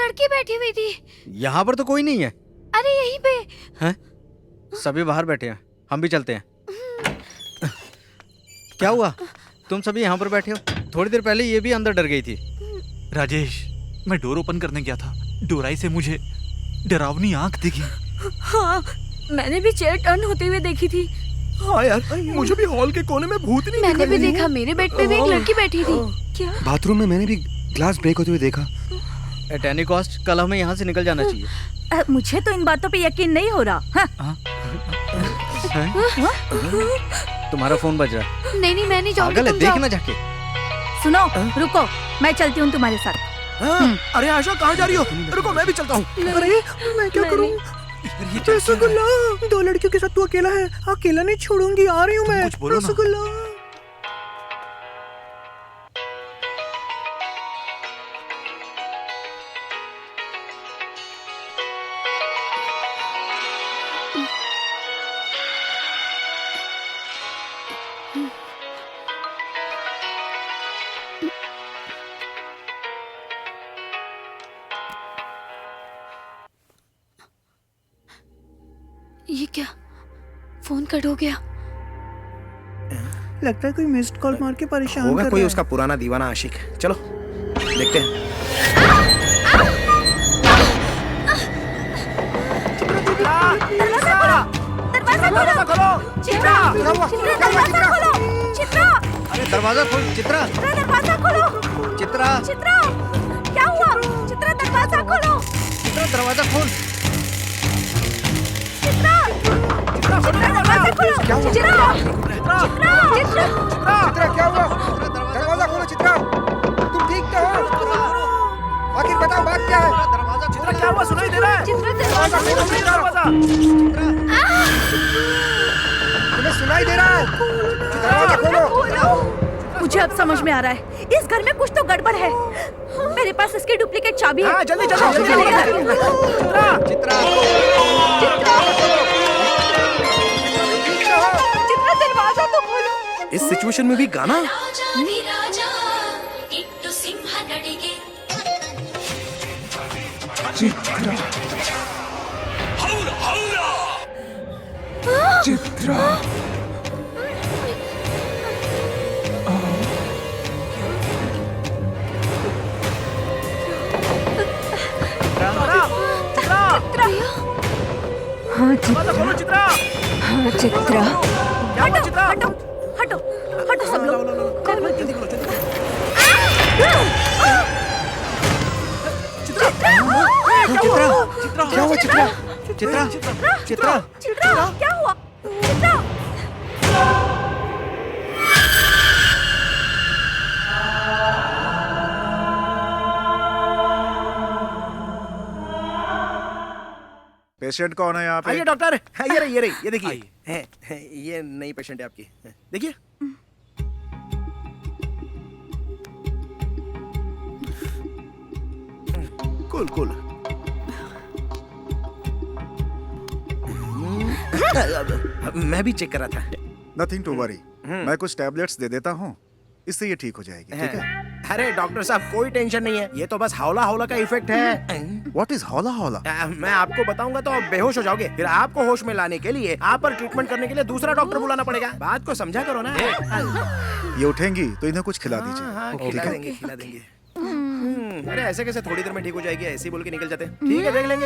लड़की बैठी हुई थी। यहाँ पर तो कोई नहीं है। अरे यहीं पे। हैं? सभी बाहर बैठे हैं, हम भी चलते हैं। क्या हुआ? तुम सभी यहाँ पर बैठे हो? थोड़ी देर पहले ये भी अंदर डर गई थी। राजेश, मैं डोर ओपन करने गया था, डोराई से मुझे डरावनी आंख दिखी। हाँ, मैंने भी चेयर टर्न होते हुए देखी थी। हाँ यार, मुझे भी हॉल के कोने में भूतनी मैंने भी देखा, मेरे बेड पे भी एक लड़की बैठी थी। क्या? बाथरूम में मैंने भी ग्लास ब्रेक होते हुए देखा। एट एनी कॉस्ट कल हमें यहाँ से निकल जाना चाहिए। मुझे तो इन बातों पे यकीन नहीं हो रहा। तुम्हारा फोन बज रहा है। नहीं, मैं नहीं जाऊंगी। पागल है, देखना जाके। सुनो, रुको, मैं चलती हूँ तुम्हारे साथ। अरे आशा, कहाँ जा रही हो? रुको, मैं भी चलता हूँ। अरे मैं क्या करूँ? रसगुल्ला, 2 लड़कियों के साथ तू अकेला है। अकेला नहीं छोड़ूंगी, आ रही हूँ मैं। कुछ बोलो ना। रसगुल्ला। ये क्या? फोन कट हो गया। लगता है कोई मिस्ड कॉल मार के परेशान होगा कर कोई रहा उसका पुराना दीवाना आशिक। चलो देखते हैं। दरवाजा खोलो। चित्रा, दरवाजा खोलो। चित्रा, अरे दरवाजा खोल। चित्रा, दरवाजा खोलो। चित्रा, चित्रा, क्या हुआ? चित्रा, दरवाजा खोलो। चित्रा, दरवाजा खोल। चित्रा, दरवाजा खोलो। क्या हुआ? चित्रा, चित्रा क्या हुआ? दरवाजा खोलो चित्रा, तुम ठीक तो हो? आखिर बताओ बात क्या है? चित्रा, क्या हुआ? सुनाई दे रहा है? चित्रा, दरवाजा खोलो। तुम्हें सुनाई दे रहा है? दरवाजा खोलो। मुझे अब समझ में आ रहा है, इस घर में कुछ तो गड़बड़ है। मेरे पास इसकी डुप्लीकेट चाबी है। हाँ, जल्दी जल्दी चित्रा, चित्रा, दरवाजा तो खोलो। इस सिचुएशन में भी गाना? चित्रा, हाँ चित्रा, खोलो चित्रा। हाँ चित्रा। क्या हुआ चित्रा? हटो, हटो, हटो सब लोग। जल्दी खोलो, जल्दी। चित्रा, क्या हुआ? चित्रा, चित्रा, चित्रा, चित्रा, क्या हुआ? चित्रा, पेशेंट कौन है यहाँ पे? आइए डॉक्टर। ये रही, ये देखिए। ये नई पेशेंट है आपकी। देखिए। कूल। मैं भी चेक कर रहा था। नथिंग टू वरी, मैं कुछ टैबलेट्स दे देता हूँ, इससे ये ठीक हो जाएगी। ठीक है? अरे डॉक्टर साहब, कोई टेंशन नहीं है, ये तो बस हौला का इफेक्ट है। व्हाट इज हौला? मैं आपको बताऊंगा तो आप बेहोश हो जाओगे। फिर आपको होश में लाने के लिए आप पर ट्रीटमेंट करने के लिए दूसरा डॉक्टर बुलाना पड़ेगा। बात को समझा करो ना। ये उठेंगी तो इन्हें कुछ खिला दीजिए। हाँ, ठीक खिला है? देंगे, खिला देंगे। अरे ऐसे कैसे थोड़ी देर में ठीक हो जाएगी? ऐसे ही बोल के निकल जाते हैं। ठीक है, देख लेंगे।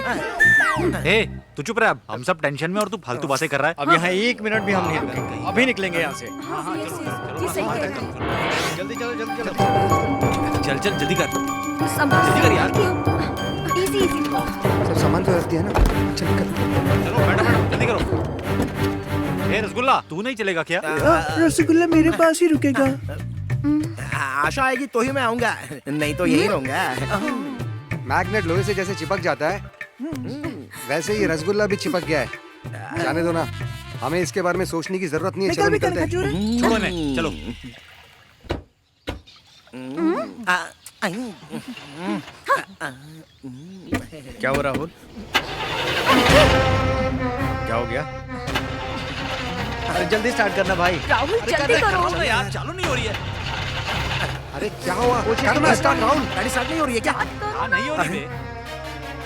ए, तू चुप रह। अब हम सब टेंशन में और तू फालतू बातें कर रहा है। अब यहाँ 1 मिनट भी हम नहीं रुकेंगे, अभी निकलेंगे यहाँ से। जी सही कह रहे हैं। जल्दी चलो, जल्दी चलो। चल चल जल्दी कर। जल्दी कर यार। इजी। सब सामान तो रख दिया ना? चल कर। चलो मैडम, जल्दी करो। ए रसगुल्ला, तू नहीं चलेगा क्या? रसगुल्ला मेरे पास ही रुकेगा। आशा आएगी तो ही मैं आऊंगा, नहीं तो यही रहूंगा। मैग्नेट लोहे से जैसे चिपक जाता है, वैसे ही रसगुल्ला भी चिपक गया है। जाने दो ना, हमें इसके बारे में सोचने की जरूरत नहीं है। चलो निकलते हैं। छोड़ो इन्हें, चलो। क्या हो राहुल? क्या हो गया? अरे जल्दी स्टार्ट करना भाई। राहुल जल्दी करो। यार चालू नहीं हो रही है। अरे क्या हुआ? करना स्टार्ट राहुल। गाड़ी स्टार्ट नहीं हो रही है क्या? हाँ नहीं हो रही है।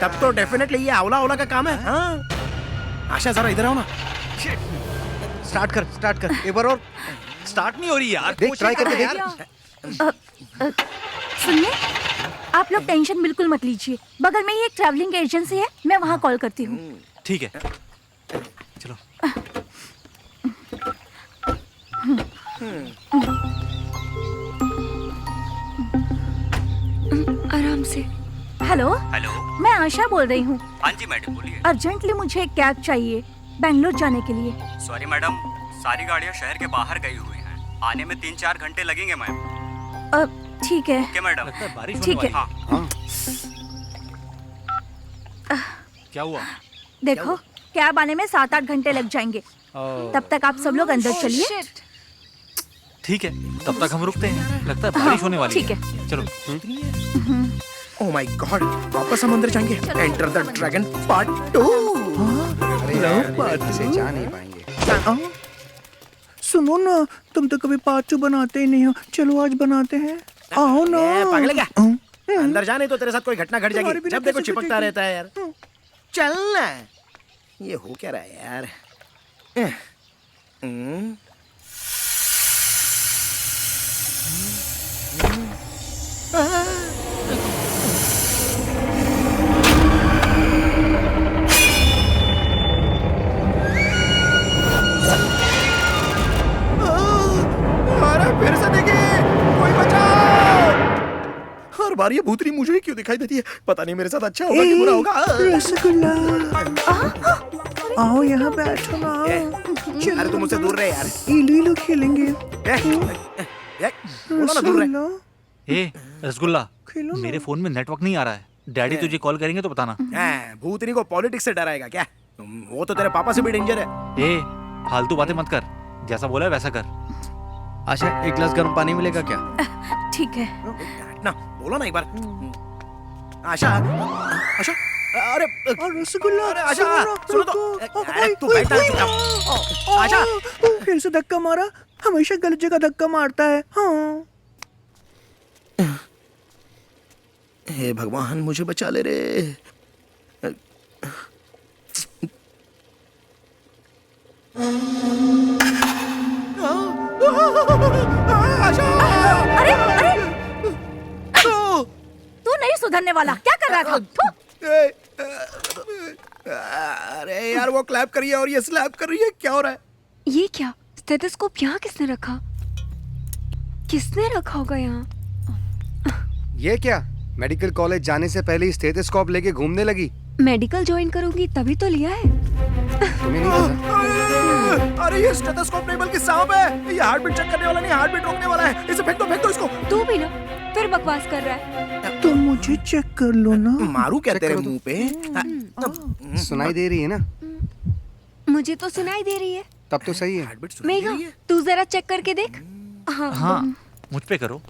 तब तो डेफिनेटली ये आंवला आंवला का काम है। हाँ आशा जरा इधर आओ ना। स्टार्ट कर एक बार और। स्टार्ट नहीं हो रही यार। देख ट्राई करके देख। सुनिए, आप लोग टेंशन बिल्कुल मत लीजिए। बगल में ही एक ट्रैवलिंग एजेंसी है, मैं वहाँ कॉल करती हूँ। ठीक है, चलो। आराम से। हेलो हेलो, मैं आशा बोल रही हूँ। हाँ जी मैडम बोलिए। अर्जेंटली मुझे एक कैब चाहिए बेंगलोर जाने के लिए। सॉरी मैडम, सारी गाड़ियाँ शहर के बाहर गई हुई हैं। आने में 3-4 घंटे लगेंगे मैम। ठीक है। Okay madam. लगता है बारिश होने ठीक वाली है। क्या हुआ? देखो, कैब आने में 7-8 घंटे लग जाएंगे। तब तक आप सब लोग अंदर चलिए। ठीक है, तब तक हम रुकते हैं। लगता है बारिश होने वाली ठीक है। चलो। ओह माय गॉड, वापस हम अंदर जाएंगे। Enter the dragon part 2। से जा नहीं पाएंगे। सुनो ना, तुम तो कभी पार्ट 2 बनाते ही नहीं हो। चलो आज बनाते हैं। आओ ना। पागल है क्या? अंदर जाने तो तेरे साथ कोई घटना घट जाएगी। जब देखो चिपकता रहता है यार। चल ना। ये हो क्या रहा है यार? अरे फिर से देखिए, कोई बचाओ! हर बार ये भूतनी मुझे ही क्यों दिखाई देती है? पता नहीं मेरे साथ अच्छा होगा कि बुरा होगा। रसगुल्ला, आओ यहाँ बैठो ना। अरे तुम मुझसे दूर रहे यार। इलू इलू खेलेंगे। बोलो ना दूर रहे। ए रसगुल्ला, खेलो ना। मेरे फोन में नेटवर्क नहीं आ रहा है। डैडी तुझे कॉल करेंगे तो बताना। भूतनी को पॉलिटिक्स से डराएगा क्या? वो तो तेरे पापा से भी डेंजर है। ए फालतू बातें मत कर, जैसा बोला है वैसा कर। आशा एक गिलास गर्म पानी मिलेगा क्या? ठीक है। ना बोलो ना एक बार। आशा, आशा, अरे रसगुल्ला, अरे आशा, सुनो तो। अरे तू बैठा है चुपचाप। आशा, फिर से धक्का मारा। हमेशा गलत जगह धक्का मारता है। हाँ। हे भगवान मुझे बचा ले रे। अरे अरे, तू नहीं सुधरने वाला। क्या कर रहा था? अरे यार वो क्लैप कर रही है और ये स्लैप कर रही है। क्या हो रहा है? ये क्या? स्टेथोस्कोप यहाँ किसने रखा? किसने रखा होगा यहाँ? ये क्या? मेडिकल कॉलेज जाने से पहले ही स्टेथोस्कोप लेके घूमने लगी। मेडिकल ज्वाइन करूंगी तभी तो लिया है। तुम्हें नहीं पता? अरे ये स्टेथोस्कोप नहीं बल्कि सांप है। ये हार्ट बीट चेक करने वाला नहीं, हार्ट बीट रोकने वाला है। इसे फेंक दो इसको। तू भी ना फिर बकवास कर रहा है। तो मुझे चेक कर लो ना। मारू क्या तेरे मुंह पे? सुनाई दे रही है ना? मुझे तो सुनाई दे रही है। तब तो सही है। हार्ट बीट सुनाई दे मेघा, रही है। तू जरा चेक करके देख। हाँ, मुझ पे करो।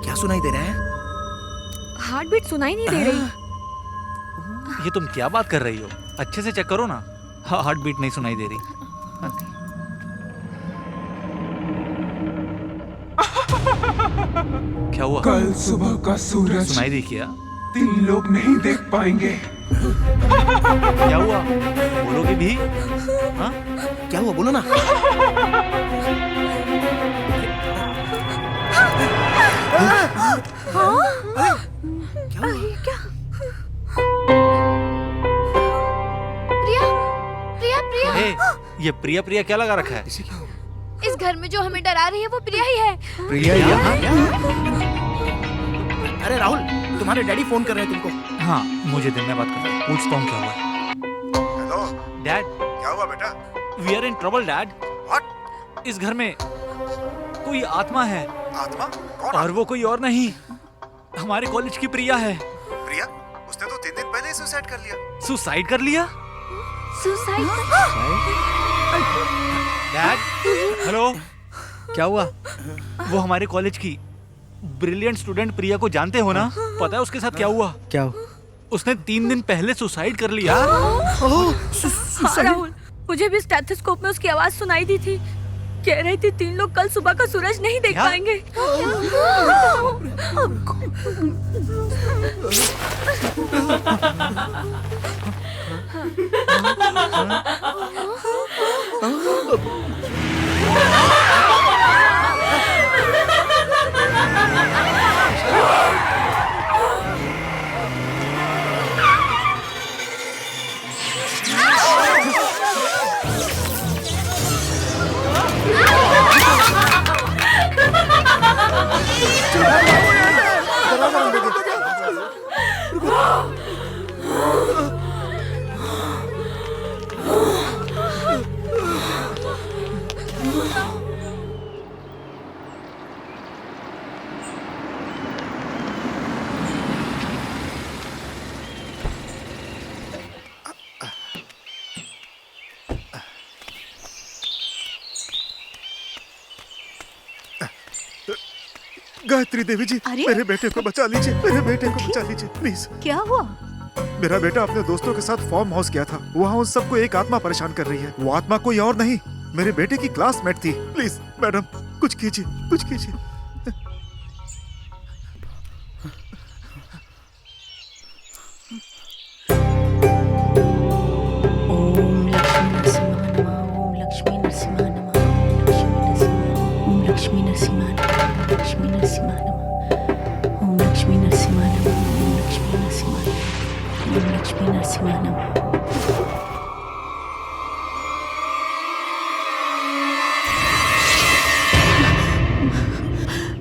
क्या सुनाई दे रहा है? हार्ट बीट सुनाई नहीं दे रही। ये तुम क्या बात कर रही हो? अच्छे से चेक करो ना। हार्ट बीट नहीं सुनाई दे रही। क्या हुआ? कल सुबह का सूरज सुनाई दी क्या? 3 लोग नहीं देख पाएंगे। क्या हुआ? बोलोगे भी? हाँ? क्या हुआ बोलो ना। क्या? प्रिया, प्रिया, प्रिया। ए, ये प्रिया प्रिया क्या लगा रखा है? इस घर में जो हमें डरा रही है वो प्रिया ही है। प्रिया यहाँ? अरे राहुल, तुम्हारे डैडी फोन कर रहे हैं तुमको। हाँ, मुझे दिन में बात कर। पूछता हूँ क्या हुआ। हेलो, डैड, क्या हुआ बेटा? We are in trouble dad. What? इस घर में कोई आत्मा है। आत्मा? कौन? और वो कोई और नहीं, हमारे कॉलेज की प्रिया है। प्रिया? उसने तो 3 दिन पहले ही सुसाइड कर लिया। सुसाइड कर लिया? सुसाइड? Dad, hello. क्या हुआ? वो हमारे कॉलेज की ब्रिलियंट स्टूडेंट प्रिया को जानते हो ना? पता है उसके साथ क्या हुआ? क्या? उसने 3 दिन पहले सुसाइड कर लिया। हाँ, राहुल, मुझे भी स्टेथोस्कोप में उसकी आवाज सुनाई दी थी। कह रही थी 3 लोग कल सुबह का सूरज नहीं देख क्या? पाएंगे। गायत्री देवी जी, अरे? मेरे बेटे को बचा लीजिए, मेरे बेटे को बचा लीजिए प्लीज। क्या हुआ? मेरा बेटा अपने दोस्तों के साथ फार्म हाउस गया था। वहाँ उन सबको एक आत्मा परेशान कर रही है। वो आत्मा कोई और नहीं, मेरे बेटे की क्लासमेट थी। प्लीज मैडम, कुछ कीजिए, कुछ कीजिए। ओम लक्ष्मी नरसिम्हा नमः। ओम लक्ष्मी नरसिम्हा नमः। लक्ष्मी नरसिम्हा नमः। ओम लक्ष्मी नरसिम्हा नमः। ओम लक्ष्मी नरसिम्हा नमः। ओम लक्ष्मी नरसिम्हा नमः।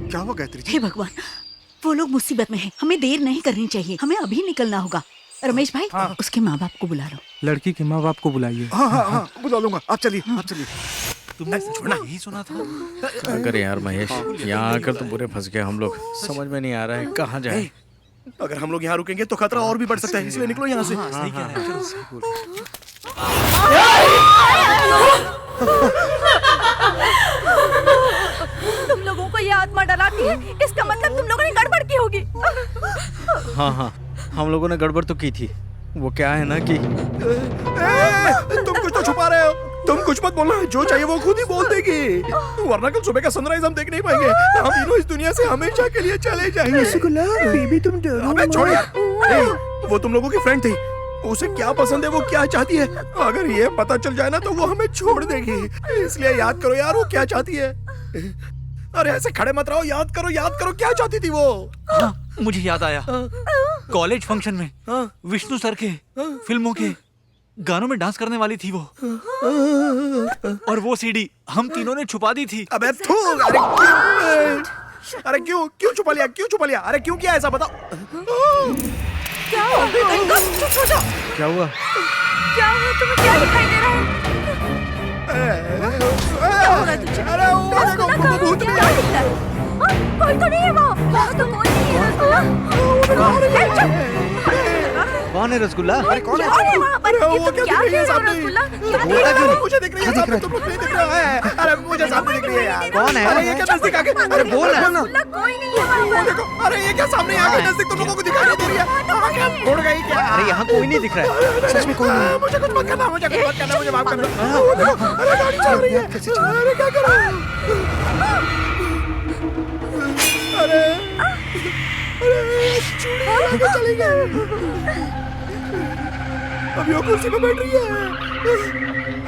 क्या हुआ गायत्री जी? हे भगवान, वो लोग मुसीबत में हैं। हमें देर नहीं करनी चाहिए, हमें अभी निकलना होगा। रमेश भाई, उसके माँ बाप को बुला लो। लड़की के माँ बाप को बुलाइए। हाँ हाँ हाँ, बुला लूंगा। आप चलिए, आप चलिए। तुमने सुना? यही सुना था। अगर यार महेश, यहाँ आकर तो बुरे फंस गए हम लोग। समझ में नहीं आ रहा है कहाँ जाए। अगर हम लोग यहाँ रुकेंगे तो खतरा और भी बढ़ सकता है, इसलिए निकलो यहाँ से। सही कह रहे हैं, सही बोल रहे हैं। तुम लोगों को ये आत्मा डराती है, इसका मतलब तुम लोगों ने गड़बड़ की होगी। हाँ, हम लोगों ने गड़बड़ तो की थी। वो क्या है ना कि तुम कुछ तो छुपा रहे हो। तुम कुछ मत बोलना, जो चाहिए वो खुद ही बोल देगी, वरना कल सुबह का सनराइज हम देख नहीं पाएंगे। हम तीनों इस दुनिया से हमेशा के लिए चले जाएंगे। रसगुल्ला, बेबी तुम डरो अबे मत। छोड़ यार। वो तुम लोगों की फ्रेंड थी, उसे क्या पसंद है, वो क्या चाहती है, अगर ये पता चल जाए ना तो वो हमें छोड़ देगी। इसलिए याद करो यार, वो क्या चाहती है। अरे ऐसे खड़े मत रहो, याद करो क्या चाहती थी वो। हाँ, मुझे याद आया। कॉलेज फंक्शन में विष्णु सर के फिल्मों के गानों में डांस करने वाली थी वो। और वो सीडी हम तीनों ने छुपा दी थी। अबे थू, अरे क्यों छुपा लिया? अरे क्यों किया ऐसा, बताओ। क्या हुआ? चुप हो जाओ। क्या हुआ? क्या हुआ? तुम्हें क्या दिखाई दे रहा है? क्या हो रहा है तुझे? रसगुल्ला भूत क्या दिख रहा है? कोई तो नहीं है वहाँ तो कोई नहीं है रसगुल्ला। कौन है रसगुल्ला? अरे कौन है? अरे वहाँ पर अरे ये वो तुम क्या क्या दिख रही है खेल रहे हो सामने? रसगुल्ला? क्या वो देख रहे हो? मुझे दिख रही है सामने, तुम लोग नहीं दिख रहा है। अरे मुझे सामने दिख रही है यार। कौन है? अरे ये क्या नजदीक आके, अरे बोल ना। रसगुल्ला कोई नहीं है वहाँ वो पर। देखो, अरे ये क्या सामने आके नजदीक तुम लोगों को दिखाई नहीं दे रही है। उड़ गई क्या? अरे यहाँ कोई नहीं दिख रहा है। सच में कोई नहीं। मुझे कुछ मत करना, मुझे माफ करना। वो देखो, अरे गाड़ी चल रही है। अरे क्या करो? अरे चूड़ी लेके चली गई। अभी वो कुर्सी पे बैठ रही है।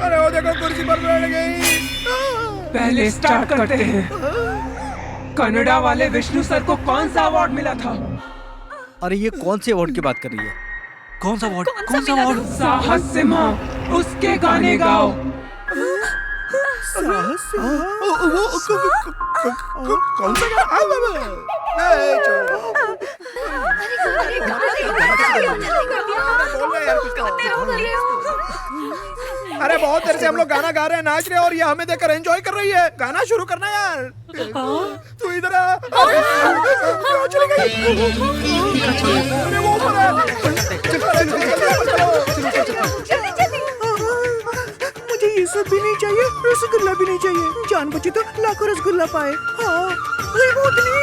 अरे वो देखो, कुर्सी पर बैठ गई। पहले स्टार्ट करते हैं। कनाडा वाले विष्णु सर को कौन सा अवार्ड मिला था? अरे ये कौन से अवार्ड की बात कर रही है? कौन सा अवार्ड? कौन सा अवार्ड? साहस सिम्हा, उसके गाने गाओ। वो कौन सा अरे बहुत देर से हम लोग गाना गा रहे हैं, नाच रहे हैं, और ये हमें देखकर एंजॉय कर रही है। गाना शुरू करना यार। तू इधर आ। चली गई। अरे वो ऊपर है। मुझे ये सब भी नहीं चाहिए, रसगुल्ला भी नहीं चाहिए। जान बची तो लाखों रसगुल्ला पाए। हाँ, भूतनी।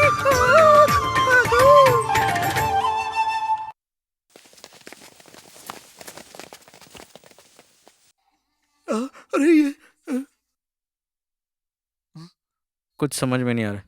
अरे ये कुछ समझ में नहीं आ रहा।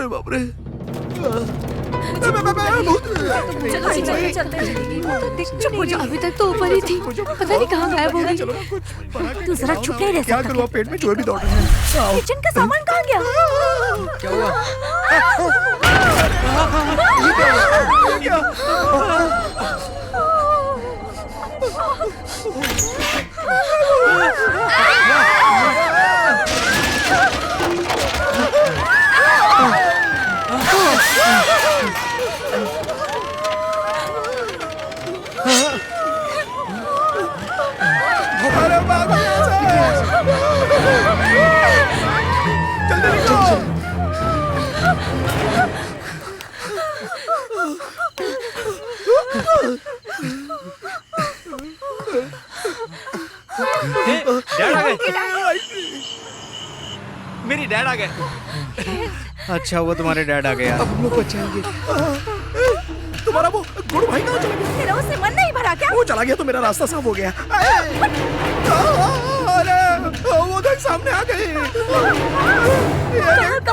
बाप रे। चुप हो जाओ, अभी तक तो ऊपर ही थी, पता नहीं कहाँ गायब हो गई। तू जरा चुप नहीं रह क्या सकता करूँ, पेट में चूहे भी दौड़ रहे हैं। किचन का सामान कहाँ गया? क्या हुआ? ये क्या? अरे भागो यहाँ से। जल्दी निकलो। डैड आ गए। मेरी डैड आ गए। अच्छा हुआ तुम्हारे डैड आ गए यार। अब हम लोग बच जाएंगे। तुम्हारा वो गुरु भाई कहाँ चला गया? तेरा उससे मन नहीं भरा क्या? वो चला गया तो मेरा रास्ता साफ हो गया। अरे वो देख सामने आ गई।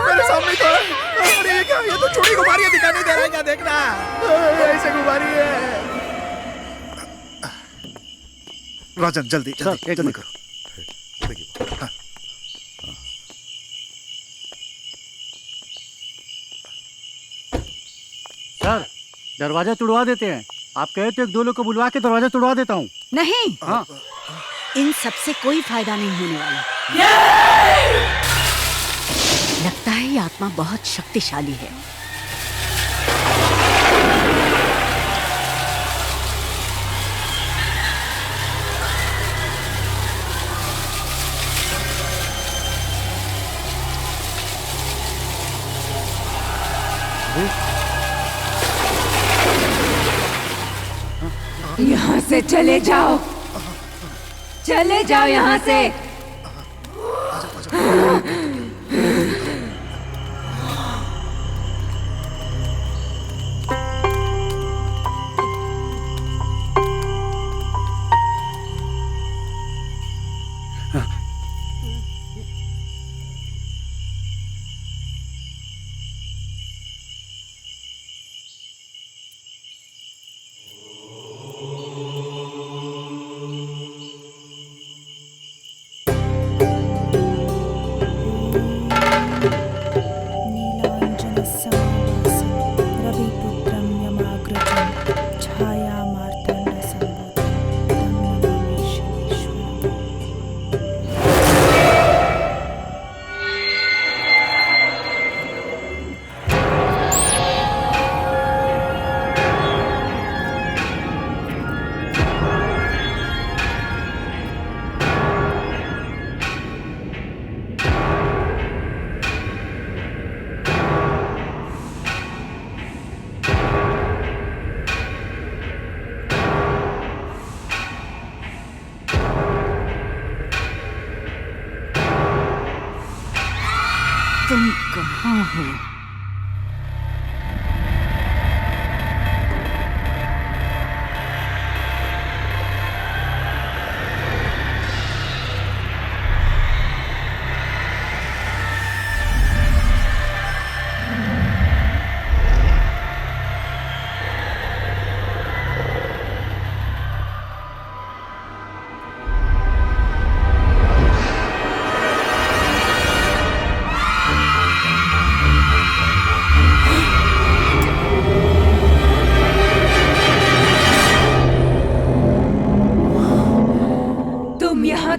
मेरे सामने तो। अरे ये क्या? ये तो छोटी गुब्बारियां दिखाई नहीं दे रहा है क्या? देखना ऐसे गुब्बारी है। राजन जल्दी सर, एक जल्दी मिनट। करो। हाँ। सर, दरवाजा तुड़वा देते हैं। आप कहे तो एक दो लोग को बुलवा के दरवाजा तुड़वा देता हूँ। नहीं, हाँ, इन सबसे कोई फायदा नहीं होने वाला। लगता है ये आत्मा बहुत शक्तिशाली है। यहाँ से चले जाओ, चले जाओ यहाँ से। तुम कहाँ हो?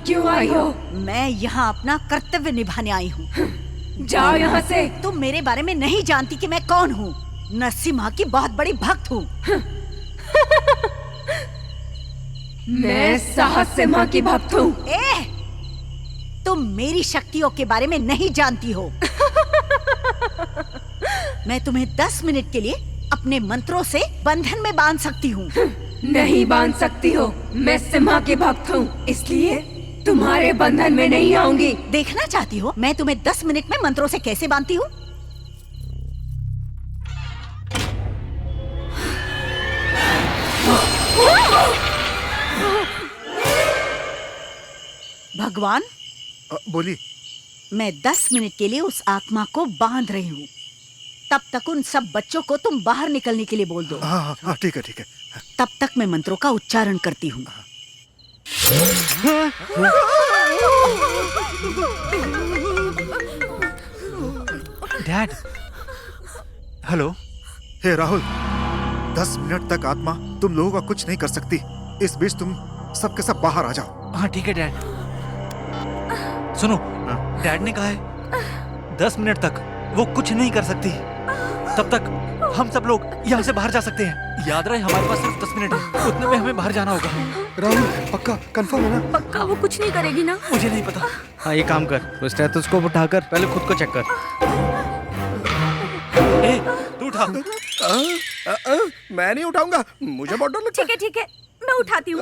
क्यों आई हो? मैं यहाँ अपना कर्तव्य निभाने आई हूँ। जाओ यहाँ से। तुम मेरे बारे में नहीं जानती कि मैं कौन हूँ। नरसिम्हा की बहुत बड़ी भक्त हूँ। मैं साहस सिम्हा की भक्त हूँ। तुम मेरी शक्तियों के बारे में नहीं जानती हो। मैं तुम्हें 10 मिनट के लिए अपने मंत्रों से बंधन में बांध सकती हूँ। नहीं बांध सकती हो। मैं सिम्हा की भक्त हूँ, इसलिए तुम्हारे बंधन में नहीं आऊंगी। देखना चाहती हो मैं तुम्हें 10 मिनट में मंत्रों से कैसे बांधती हूँ? भगवान, बोली। मैं 10 मिनट के लिए उस आत्मा को बांध रही हूँ। तब तक उन सब बच्चों को तुम बाहर निकलने के लिए बोल दो। हाँ, ठीक है, ठीक है। तब तक मैं मंत्रों का उच्चारण करती हूँ। Dad, hello. Hey Rahul, 10 minute तक आत्मा तुम लोगों का कुछ नहीं कर सकती। इस बीच तुम सबके सब बाहर आ जाओ। हाँ ठीक है डैड। सुनो, डैड ने कहा है 10 मिनट तक वो कुछ नहीं कर सकती। तब तक हम सब लोग यहाँ से बाहर जा सकते हैं। याद रहे हमारे पास सिर्फ 10 मिनट है, उतने में हमें बाहर जाना होगा। राहुल पक्का कंफर्म है ना? पक्का वो कुछ नहीं करेगी ना? मुझे नहीं पता। हाँ ये काम कर, वो स्टेथोस्कोप उठाकर पहले खुद को चेक कर। ए, तू उठा। मैं नहीं उठाऊंगा, मुझे बहुत डर लगता है। ठीक है, मैं उठाती हूँ।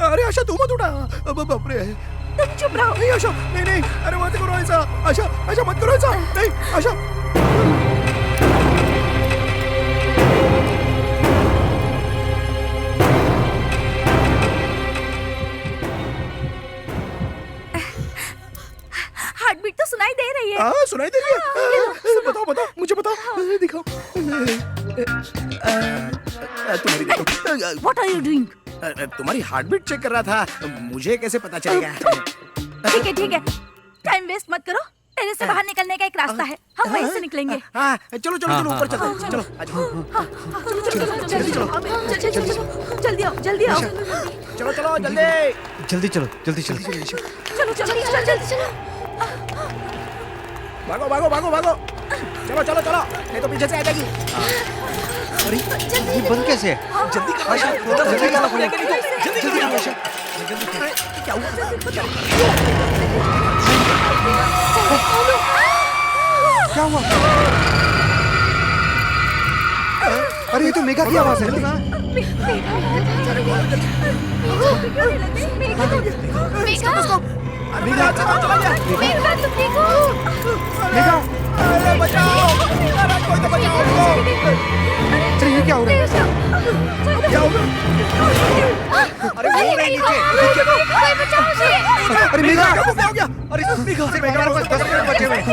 अरे आशा तू मत उठा। बाप रे। तुम चुप रहो। नहीं आशा, नहीं, अरे मत करो ऐसा। आशा मत करो ऐसा। नहीं आशा। हार्ट बीट तो सुनाई दे रही है। हाँ सुनाई दे रही है। बताओ मुझे बताओ। दिखाओ। तुम्हारी देखो। What are you doing? तुम्हारी हार्ट बीट चेक कर रहा था। मुझे कैसे पता चलेगा? ठीक है, टाइम वेस्ट मत करो। टेरेस से बाहर निकलने का एक रास्ता है, हम वहीं से निकलेंगे। हाँ चलो ऊपर चलते हैं। चलो जल्दी आओ। चलो जल्दी। जल्दी चलो। भागो। चलो नहीं तो पीछे से आ जाएगी। अरे ये बंद कैसे है? जल्दी करो आशा। क्या हुआ? क्या हुआ? अरे ये तो मेघा की आवाज है। अरे बचाओ। कोई तो बचाओ उसको। अरे ये क्या हो रहा है? क्या हो गया? अरे वो रही नीचे। अरे मेघा क्या हो गया? अरे मेघा हमारे पास 10 मिनट बचे हुए हैं।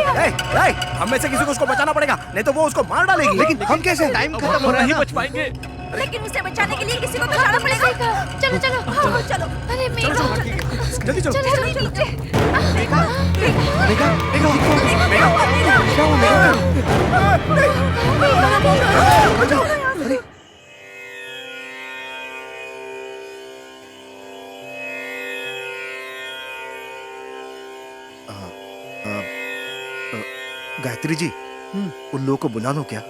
हम में से किसी को उसको बचाना पड़ेगा, नहीं तो वो उसको मार डालेगी। लेकिन हम कैसे? टाइम खत्म हो रहा है। नहीं बच पाएंगे। लेकिन उसे बचाने के लिए किसी को तो जाना पड़ेगा। चलो। अरे जल्दी चलो। मेघा अरे गायत्री जी, उन लोगों को बुला लो क्या?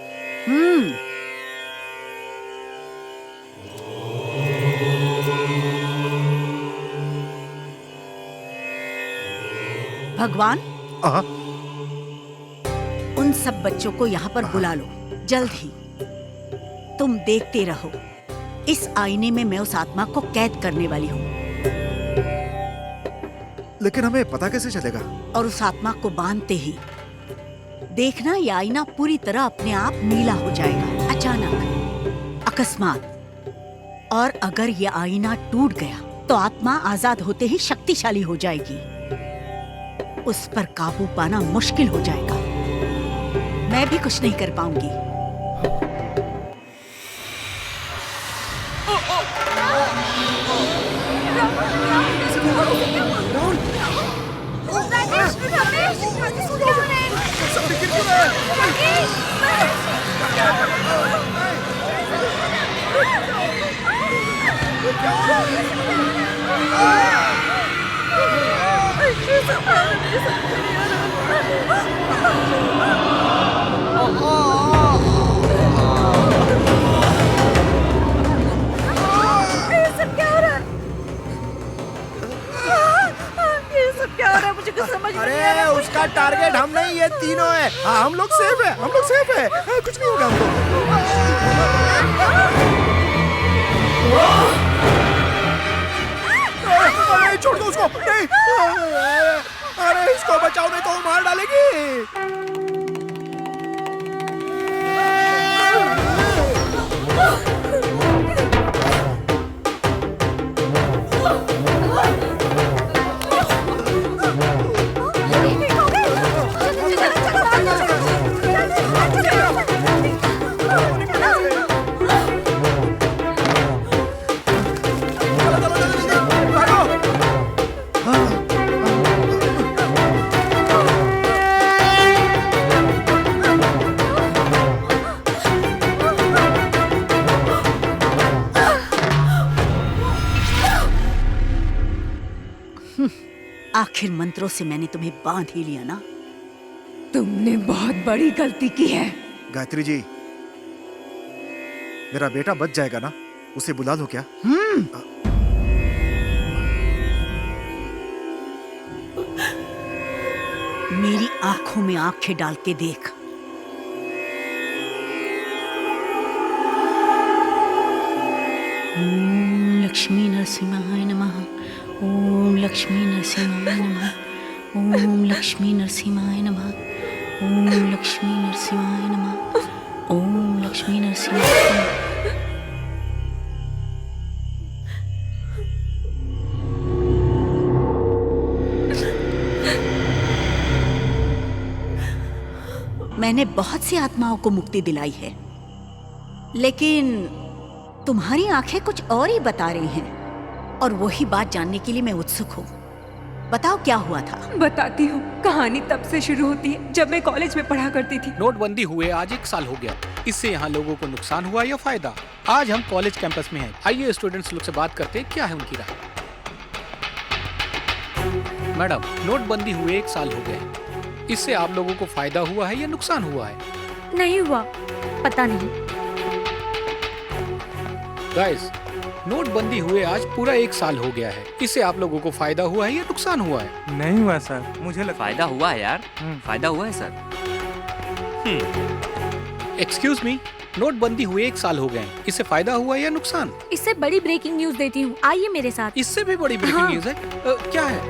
भगवान, हाँ। उन सब बच्चों को यहाँ पर बुला लो जल्द ही। तुम देखते रहो, इस आईने में मैं उस आत्मा को कैद करने वाली हूँ। लेकिन हमें पता कैसे चलेगा? और उस आत्मा को बांधते ही देखना, ये आईना पूरी तरह अपने आप नीला हो जाएगा, अचानक, अकस्मात। और अगर ये आईना टूट गया तो आत्मा आजाद होते ही शक्तिशाली हो जाएगी। उस पर काबू पाना मुश्किल हो जाएगा। मैं भी कुछ नहीं कर पाऊंगी। क्या हो रहा है मुझे कुछ समझ में नहीं आ अरे रहा। उसका टारगेट हम नहीं, ये तीनों है। हाँ, हम लोग सेफ है, हम लोग सेफ है। हाँ, कुछ नहीं होगा हमको। अरे छोड़ दो उसको, नहीं। अरे इसको बचाओ, नहीं तो वो मार डालेगी। आखिर मंत्रों से मैंने तुम्हें बांध ही लिया ना। तुमने बहुत बड़ी गलती की है। गायत्री जी, मेरा बेटा बच जाएगा ना? उसे बुला लो क्या? मेरी आंखों में आंखें डाल के देख। ओम लक्ष्मी नरसिंहाय नमः। ओम लक्ष्मी नरसिंहाय नमः। ओम लक्ष्मी नरसिंहाय नमः। ओम लक्ष्मी नरसिंहाय नमः। ओम लक्ष्मी नरसिंहाय नमः। मैंने बहुत सी आत्माओं को मुक्ति दिलाई है, लेकिन तुम्हारी आंखें कुछ और ही बता रही हैं, और वही बात जानने के लिए मैं उत्सुक हूँ। बताओ क्या हुआ था? बताती हूँ। कहानी तब से शुरू होती है जब मैं कॉलेज में पढ़ा करती थी। नोटबंदी हुए आज 1 साल हो गया। इससे यहाँ लोगों को नुकसान हुआ या फायदा? आज हम कॉलेज कैंपस में हैं। आइए स्टूडेंट्स लोग से बात करते हैं, क्या है उनकी राय। मैडम, नोटबंदी हुए 1 साल हो गए, इससे आप लोगों को फायदा हुआ है या नुकसान हुआ है? नहीं हुआ, पता नहीं। गाइस, नोटबंदी हुए आज पूरा 1 साल हो गया है, इससे आप लोगों को फायदा हुआ है या नुकसान हुआ है? नहीं हुआ सर, मुझे लगता फायदा हुआ है यार, फायदा हुआ है सर। एक्सक्यूज मी, नोटबंदी हुए 1 साल हो गए हैं, इससे फायदा हुआ या नुकसान? इससे बड़ी ब्रेकिंग न्यूज देती हूँ, आइए मेरे साथ। इससे भी बड़ी ब्रेकिंग न्यूज है? क्या है?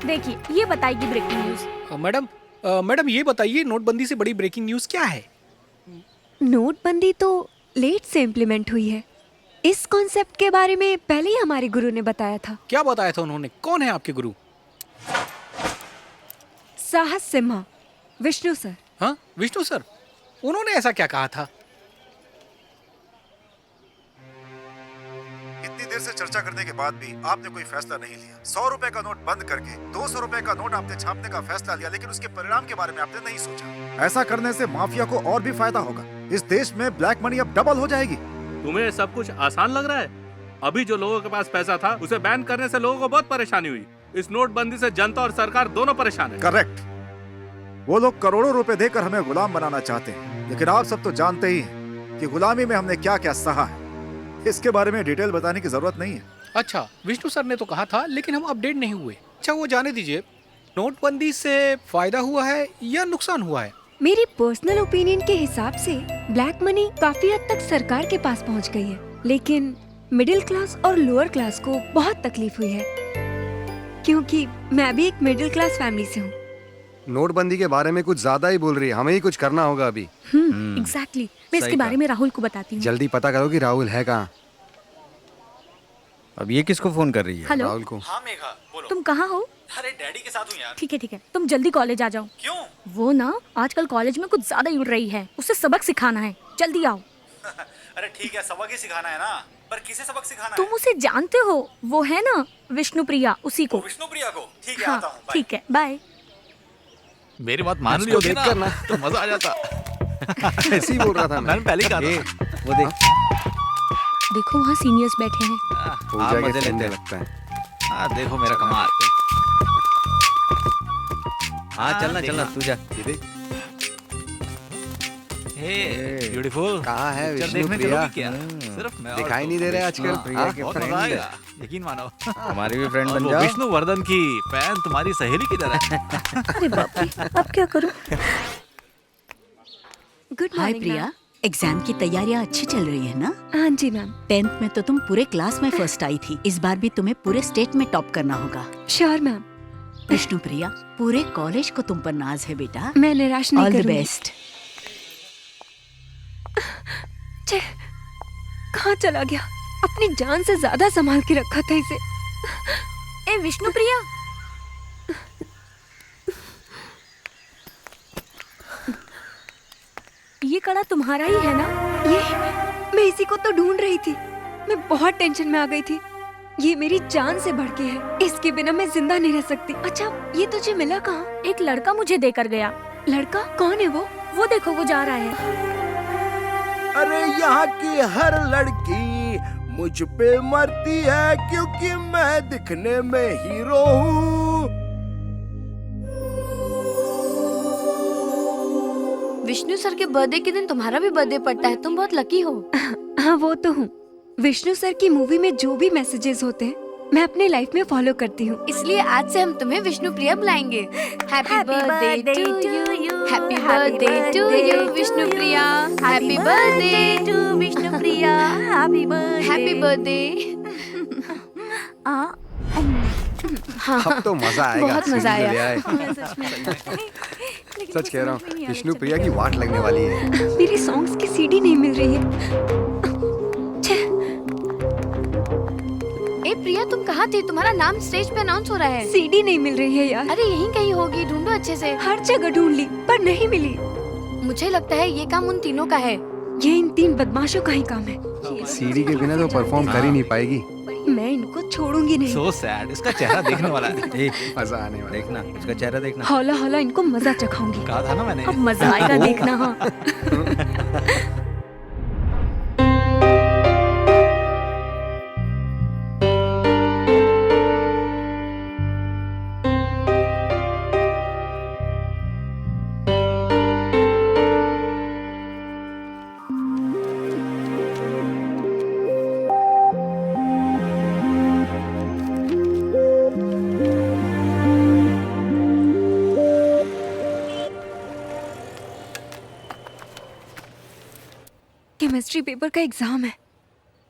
देखिए, ये बताएगी ब्रेकिंग न्यूज। मैडम ये बताइए, नोटबंदी से बड़ी ब्रेकिंग न्यूज क्या है? नोटबंदी तो लेट से इम्प्लीमेंट हुई है। इस कॉन्सेप्ट के बारे में पहले ही हमारे गुरु ने बताया था। क्या बताया था उन्होंने? कौन है आपके गुरु? साहस सिम्हा, विष्णु सर। हाँ, विष्णु सर, उन्होंने ऐसा क्या कहा था? इतनी देर से चर्चा करने के बाद भी आपने कोई फैसला नहीं लिया। 100 रुपए का नोट बंद करके 200 रुपए का नोट आपने छापने का फैसला लिया, लेकिन उसके परिणाम के बारे में आपने नहीं सोचा। ऐसा करने से माफिया को और भी फायदा होगा। इस देश में ब्लैक मनी अब डबल हो जाएगी। तुम्हें सब कुछ आसान लग रहा है? अभी जो लोगों के पास पैसा था उसे बैन करने से लोगों को बहुत परेशानी हुई। इस नोटबंदी से जनता और सरकार दोनों परेशान है। करेक्ट। वो लोग करोड़ों रुपए देकर हमें गुलाम बनाना चाहते हैं, लेकिन आप सब तो जानते ही हैं कि गुलामी में हमने क्या क्या सहा है। इसके बारे में डिटेल बताने की जरूरत नहीं है। अच्छा, विष्णु सर ने तो कहा था, लेकिन हम अपडेट नहीं हुए। अच्छा, वो जाने दीजिए, नोटबंदी से फायदा हुआ है या नुकसान हुआ है? मेरी पर्सनल ओपिनियन के हिसाब से ब्लैक मनी काफी हद तक सरकार के पास पहुंच गई है, लेकिन मिडिल क्लास और लोअर क्लास को बहुत तकलीफ हुई है, क्योंकि मैं भी एक मिडिल क्लास फैमिली से हूँ। नोटबंदी के बारे में कुछ ज्यादा ही बोल रही है, हमें ही कुछ करना होगा अभी। एग्जैक्टली। मैं इसके बारे में राहुल को बताती हूँ। जल्दी पता करो कि राहुल है कहाँ। अब ये किसको फोन कर रही है? हेलो? राहुल को। हाँ मेघा, बोलो। तुम कहाँ हो? अरे डैडी के साथ हूँ यार। ठीक है, तुम जल्दी कॉलेज आ जाओ। क्यों? वो ना आजकल कॉलेज में कुछ ज्यादा ही उड़ रही है, उसे सबक सिखाना है, जल्दी आओ। अरे ठीक है, सबक ही सिखाना है ना, पर किसे सबक सिखाना तुम उसे जानते हो, वो है ना विष्णु प्रिया, उसी को। विष्णु प्रिया को? ठीक है, हाँ, आता हूँ। ठीक है, बाय। मेरी बात मान लियो देख कर ना, तो मजा आ जाता। ऐसे ही बोल रहा था मैंने पहले ही कहा था। वो देख, देखो वहाँ सीनियर्स बैठे हैं। हो जाएगा, ठंडे लगता है। देखो मेरा कमाल। हाँ चलना तू जा। ब्यूटीफुल। कहाँ है पिक्चर विष्णु देखने प्रिया? चलोगी क्या? सिर्फ मैं और दिखाई तुम। नहीं दे रहे आजकल। प्रिया के बहुत मजा आएगा, यकीन मानो। हमारी भी फ्रेंड और बन वो जाओ। विष्णु वर्धन की फैन तुम्हारी सहेली की तरह है। अरे बाप रे, अब क्या करूं? गुड हाय मॉर्निंग प्रिया, एग्जाम की तैयारियां अच्छी चल रही है ना? हाँ जी मैम। 10th में तो तुम पूरे क्लास में फर्स्ट आई थी, इस बार भी तुम्हें पूरे स्टेट में टॉप करना होगा। Sure ma'am. विष्णु प्रिया, पूरे कॉलेज को तुम पर नाज है बेटा। मैं निराश नहीं ऑल द करूंगी। बेस्ट। छे, कहाँ चला गया? अपनी जान से ज्यादा संभाल के रखा था इसे। ए विष्णु प्रिया, ये कड़ा तुम्हारा ही है ना? ये मैं इसी को तो ढूंढ रही थी। मैं बहुत टेंशन में आ गई थी। ये मेरी जान से बढ़ के है, इसके बिना मैं जिंदा नहीं रह सकती। अच्छा, ये तुझे मिला कहाँ? एक लड़का मुझे देकर गया। लड़का? कौन है वो? वो देखो, वो जा रहा है। अरे यहाँ की हर लड़की मुझ पे मरती है क्योंकि मैं दिखने में हीरो हूँ। विष्णु सर के बर्थडे के दिन तुम्हारा भी बर्थडे पड़ता है, तुम बहुत लकी हो। हाँ वो तो हूँ। विष्णु सर की मूवी में जो भी मैसेजेस होते हैं मैं अपने लाइफ में फॉलो करती हूँ। इसलिए आज से हम तुम्हें विष्णु प्रिया बुलाएंगे। Happy birthday to you, happy birthday to you Vishnu Priya, happy birthday to Vishnu Priya, happy birthday. अब तो मजा आएगा। बहुत मजा सीडी ले आया। आए। सच कह रहा हूँ, विष्णु प्रिया की वाट लगने वाली है। मेरी सॉन्ग्स की सीडी नहीं मिल रही है। ए प्रिया, तुम कहाँ थी? तुम्हारा नाम स्टेज पे अनाउंस हो रहा है। सीडी नहीं मिल रही है यार। अरे यहीं कहीं होगी, ढूंढो अच्छे से। हर जगह ढूंढ ली पर नहीं मिली। मुझे लगता है ये काम उन तीनों का है। ये इन 3 बदमाशों का ही काम है। सीडी के बिना तो परफॉर्म कर ही नहीं पाएगी। मैं इनको छोड़ूंगी नहीं। So sad, इसका चेहरा देखने वाला है। मजा आने वाला। देखना, उसका चेहरा देखना। हौला हौला इनको मजा चखाऊंगी। कहा था ना मैंने। अब मजा आएगा देखना। हाँ केमिस्ट्री पेपर का एग्जाम है,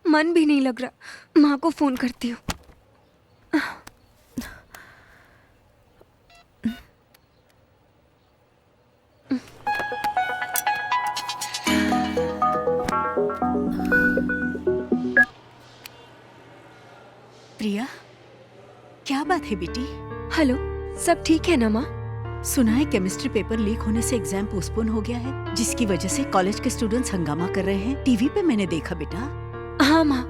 मन भी नहीं लग रहा। माँ को फोन करती हूँ। प्रिया, क्या बात है बेटी? हेलो, सब ठीक है ना माँ? सुना है केमिस्ट्री पेपर लीक होने से एग्जाम पोस्टपोन हो गया है, जिसकी वजह से कॉलेज के स्टूडेंट्स हंगामा कर रहे हैं। टीवी पे मैंने देखा बेटा। हाँ माँ,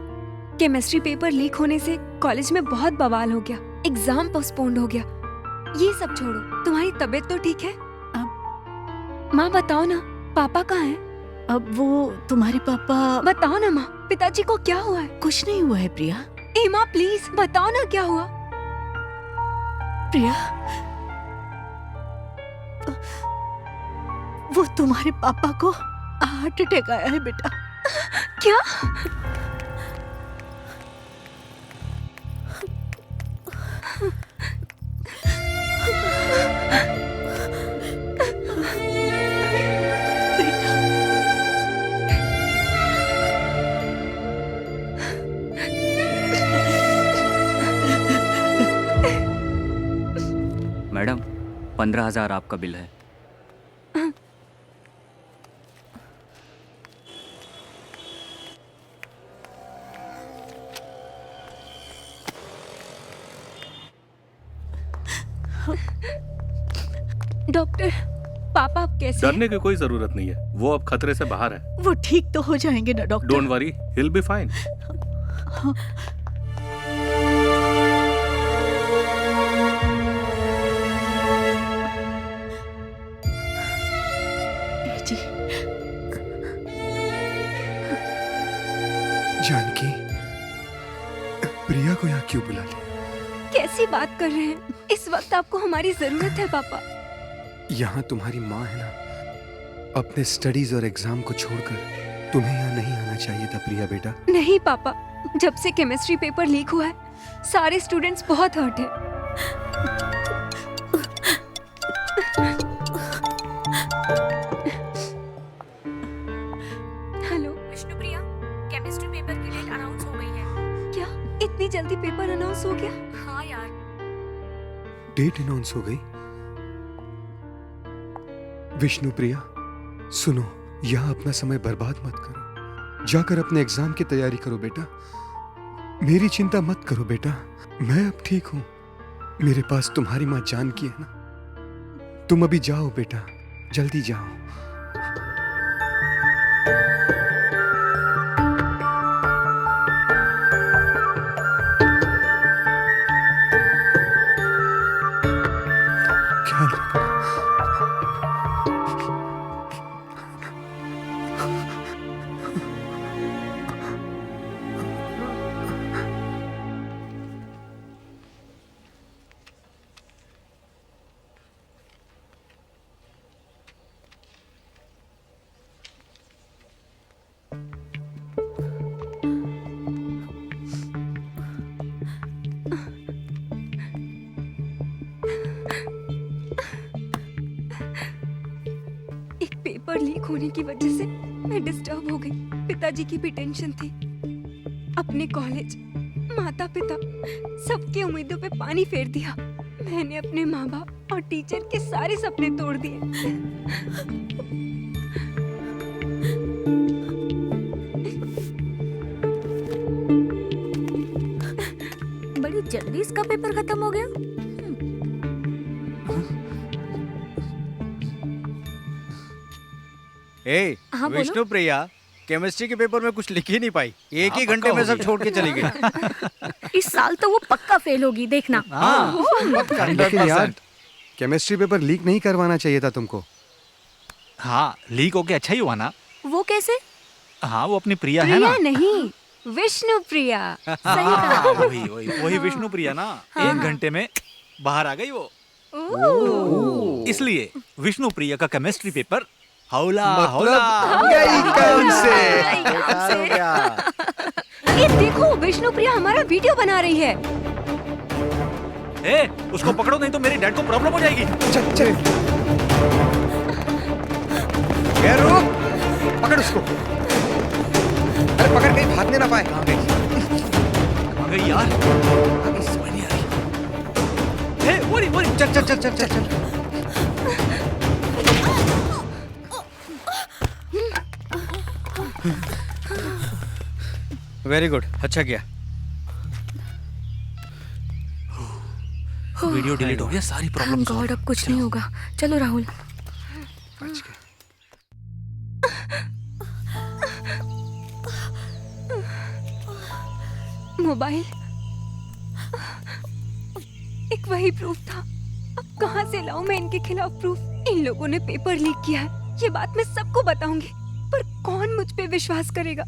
केमिस्ट्री पेपर लीक होने से कॉलेज में बहुत बवाल हो गया, एग्जाम पोस्टपोन्ड हो गया। ये सब छोड़ो, तुम्हारी तबीयत तो ठीक है? माँ बताओ ना, पापा कहाँ हैं? अब वो तुम्हारे पापा। बताओ ना माँ, पिताजी को क्या हुआ है? कुछ नहीं हुआ है प्रिया। ए माँ प्लीज बताओ ना क्या हुआ? प्रिया, वो तुम्हारे पापा को हार्ट अटैक आया है बेटा। क्या? मैडम, 15,000 आपका बिल है। डॉक्टर, पापा अब कैसे हैं? डरने की कोई जरूरत नहीं है, वो अब खतरे से बाहर है। वो ठीक तो हो जाएंगे ना doctor? Don't worry, he will be fine. Janki, Priya को यहाँ क्यों बुला लिया? कैसी बात कर रहे हैं? इस वक्त आपको हमारी जरूरत है पापा। यहाँ तुम्हारी माँ है ना, अपने स्टडीज और एग्जाम को छोड़कर तुम्हें यहाँ नहीं आना चाहिए था प्रिया बेटा। नहीं पापा, जब से केमिस्ट्री पेपर लीक हुआ है सारे स्टूडेंट्स बहुत हर्ट हैं। हेलो विष्णुप्रिया, केमिस्ट्री पेपर की डेट अनाउंस हो गई है। क्या इतनी जल्दी पेपर अनाउंस हो गया? हाँ यार। डेट अनाउंस हो गई। विष्णु प्रिया सुनो, यहाँ अपना समय बर्बाद मत करो, जाकर अपने एग्जाम की तैयारी करो बेटा। मेरी चिंता मत करो बेटा, मैं अब ठीक हूं। मेरे पास तुम्हारी माँ जानकी है ना। तुम अभी जाओ बेटा, जल्दी जाओ। पेपर लीक होने की वजह से मैं डिस्टर्ब हो गई। पिताजी की भी टेंशन थी। अपने कॉलेज, माता पिता, सबकी उम्मीदों पे पानी फेर दिया। मैंने अपने माँ बाप और टीचर के सारे सपने तोड़ दिए। बड़ी जल्दी इसका पेपर खत्म हो गया। हाँ, विष्णु प्रिया केमिस्ट्री के पेपर में कुछ लिख ही नहीं पाई, एक ही घंटे में सब छोड़ के चली गई। इस साल तो वो पक्का फेल होगी, देखना। लेकिन यार केमिस्ट्री पेपर लीक नहीं करवाना चाहिए था तुमको। हाँ, लीक होके अच्छा ही हुआ ना। वो कैसे? हाँ, वो अपनी प्रिया है ना। नहीं, विष्णु प्रिया। सही कहा। वही विष्णु प्रिया ना। हाँ। 1 घंटे में बाहर आ गई वो। इसलिए विष्णु प्रिया का केमिस्ट्री पेपर हौला हौला ये देखो, विष्णु प्रिया हमारा वीडियो बना रही है। ए, उसको पकड़ो नहीं तो मेरे डैड को प्रॉब्लम हो जाएगी। चल चल, रुक, पकड़ उसको। अरे पकड़, कहीं भागने ना पाए। कहाँ गई यार? समझ नहीं आ रही। ए, वो चल चल चल चल चल चल। वेरी गुड, अच्छा किया। वीडियो डिलीट हो गया, सारी प्रॉब्लम सॉल्व। गॉड, अब कुछ नहीं होगा। चलो राहुल। मोबाइल एक वही प्रूफ था। अब कहाँ से लाऊं मैं इनके खिलाफ प्रूफ? इन लोगों ने पेपर लीक किया है, ये बात मैं सबको बताऊंगी, पर कौन मुझ पे विश्वास करेगा?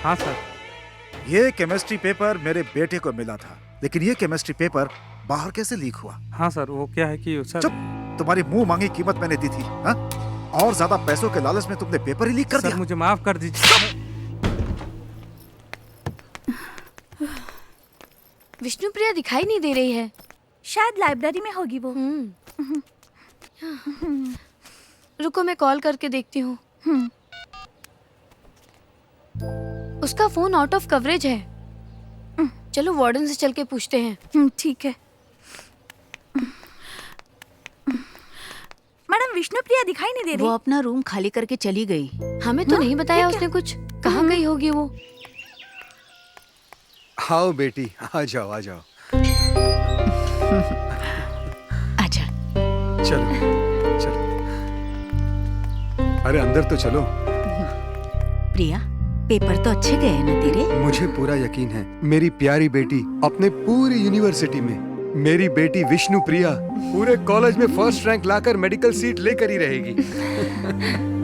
हाँ सर, ये केमिस्ट्री पेपर मेरे बेटे को मिला था, लेकिन ये केमिस्ट्री पेपर बाहर कैसे लीक हुआ? हाँ सर, वो क्या है कि सर, चुप, तुम्हारी मुंह मांगी कीमत मैंने दी थी। हाँ? और ज्यादा पैसों के लालच में तुमने पेपर ही लीक कर दिया। मुझे माफ कर दीजिए। विष्णुप्रिया दिखाई नहीं दे रही है। शायद लाइब्रेरी में होगी वो। रुको, मैं कॉल करके देखती हूँ। उसका फोन आउट ऑफ कवरेज है। चलो वार्डन से चल के पूछते हैं। ठीक है। मैडम, विष्णुप्रिया दिखाई नहीं दे रही। वो अपना रूम खाली करके चली गई। हमें तो नहीं बताया उसने कुछ। कहाँ गई होगी वो? आओ बेटी, आ जाओ आ जाओ। आजा। चलो चलो, अरे अंदर तो चलो। प्रिया, पेपर तो अच्छे गए ना तेरे? मुझे पूरा यकीन है मेरी प्यारी बेटी अपने पूरी यूनिवर्सिटी में, मेरी बेटी विष्णु प्रिया पूरे कॉलेज में फर्स्ट रैंक लाकर मेडिकल सीट लेकर ही रहेगी।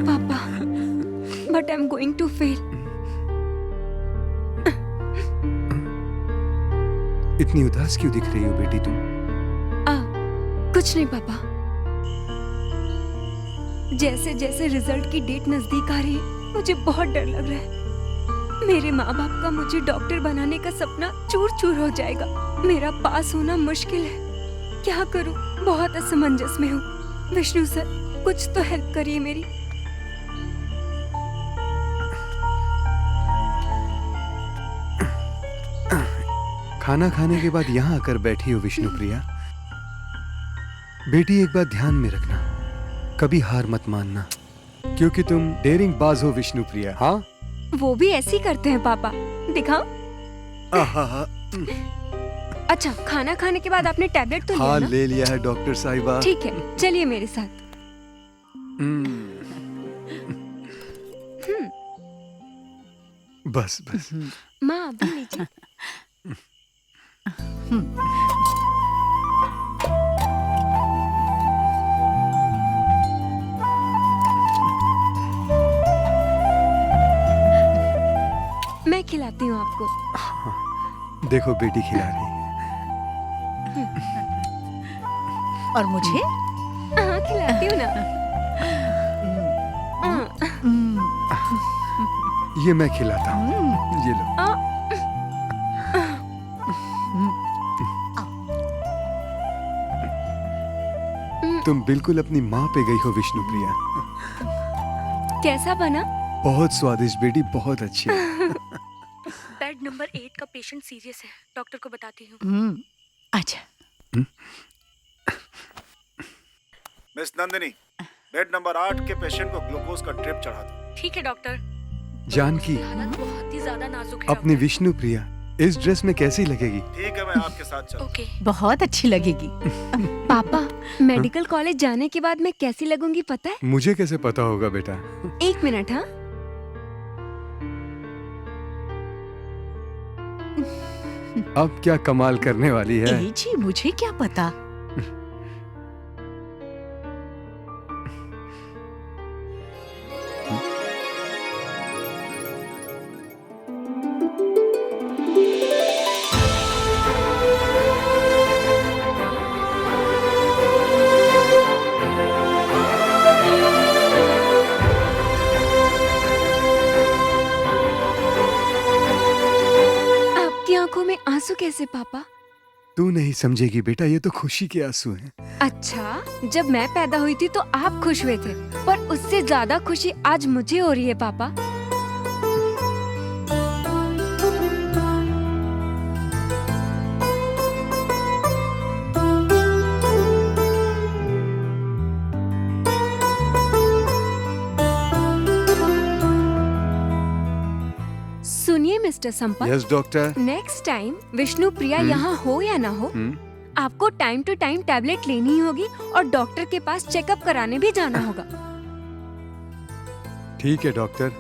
पापा, but I am going to fail. इतनी उदास क्यों दिख रही हो बेटी तुम? कुछ नहीं पापा। जैसे जैसे रिजल्ट की डेट नजदीक आ रही है मुझे बहुत डर लग रहा है। मेरे माँ बाप का मुझे डॉक्टर बनाने का सपना चूर चूर हो जाएगा। मेरा पास होना मुश्किल है। क्या करूँ, बहुत असमंजस में हूँ। विष्णु सर, कुछ तो हेल्प करिए मेरी। खाना खाने के बाद यहाँ आकर बैठी हो विष्णुप्रिया। बेटी एक बात ध्यान में रखना, कभी हार मत मानना, क्योंकि तुम डेयरिंग बाज हो विष्णुप्रिया। हाँ, वो भी ऐसे ही करते हैं पापा, दिखाओ। अच्छा, खाना खाने के बाद आपने टैबलेट तो लिया हाँ ना? ले लिया है डॉक्टर साहिबा। ठीक है, चलिए मेरे साथ। बस बस। माँ अभी लीजिए। मैं खिलाती हूँ आपको। देखो बेटी खिला रही है। और मुझे? हाँ, खिलाती हूँ ना। ये मैं खिलाता हूँ, ये लो। तुम बिल्कुल अपनी माँ पे गई हो विष्णुप्रिया। कैसा बना? बहुत स्वादिष्ट बेटी, बहुत अच्छी। बेड नंबर 8 का पेशेंट सीरियस है, डॉक्टर को बताती हूँ। अच्छा। मिस नंदिनी, बेड नंबर 8 के पेशेंट को ग्लूकोज का ड्रिप चढ़ा दो। ठीक है डॉक्टर। जानकी, हालत बहुत ही ज्यादा नाजुक है। अपनी विष्णुप्रिया इस ड्रेस में कैसी लगेगी? ठीक है, मैं आपके साथ चलूं। ओके। बहुत अच्छी लगेगी। पापा, मेडिकल कॉलेज जाने के बाद मैं कैसी लगूंगी पता है? मुझे कैसे पता होगा बेटा? 1 मिनट। हाँ, अब क्या कमाल करने वाली है? जी, मुझे क्या पता। आंखों में आंसू कैसे पापा? तू नहीं समझेगी बेटा, ये तो खुशी के आंसू हैं। अच्छा, जब मैं पैदा हुई थी तो आप खुश हुए थे, पर उससे ज्यादा खुशी आज मुझे हो रही है पापा। सुनिए mister Sampat. Yes doctor. Next time Vishnupriya यहाँ हो या ना हो, आपको टाइम टू टाइम टैबलेट लेनी ही होगी और डॉक्टर के पास चेकअप कराने भी जाना होगा। ठीक है डॉक्टर,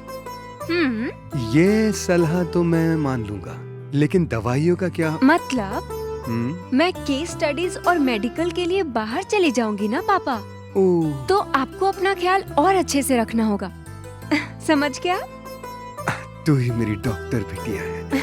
ये सलाह तो मैं मान लूंगा, लेकिन दवाइयों का क्या? मतलब मैं केस स्टडीज और मेडिकल के लिए बाहर चली जाऊंगी ना पापा, तो आपको अपना ख्याल और अच्छे से रखना होगा। समझ गया? तू ही मेरी डॉक्टर बिटिया है।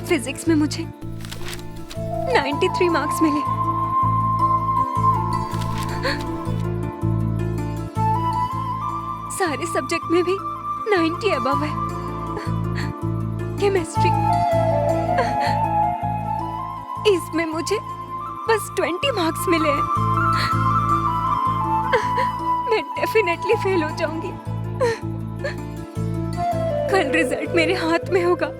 फिजिक्स में मुझे 93 मार्क्स मिले। सारे सब्जेक्ट में भी 90 अबव है। केमिस्ट्री, इसमें मुझे बस 20 मार्क्स मिले हैं। मैं डेफिनेटली फेल हो जाऊंगी। कल रिजल्ट मेरे हाथ में होगा।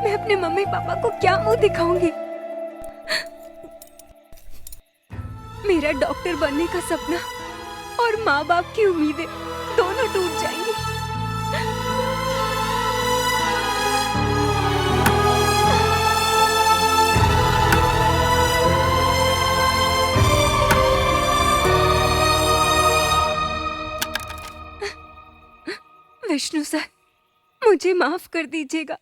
मैं अपने मम्मी पापा को क्या मुंह दिखाऊंगी? मेरा डॉक्टर बनने का सपना और माँ बाप की उम्मीदें दोनों टूट जाएंगी। विष्णु सर, मुझे माफ कर दीजिएगा।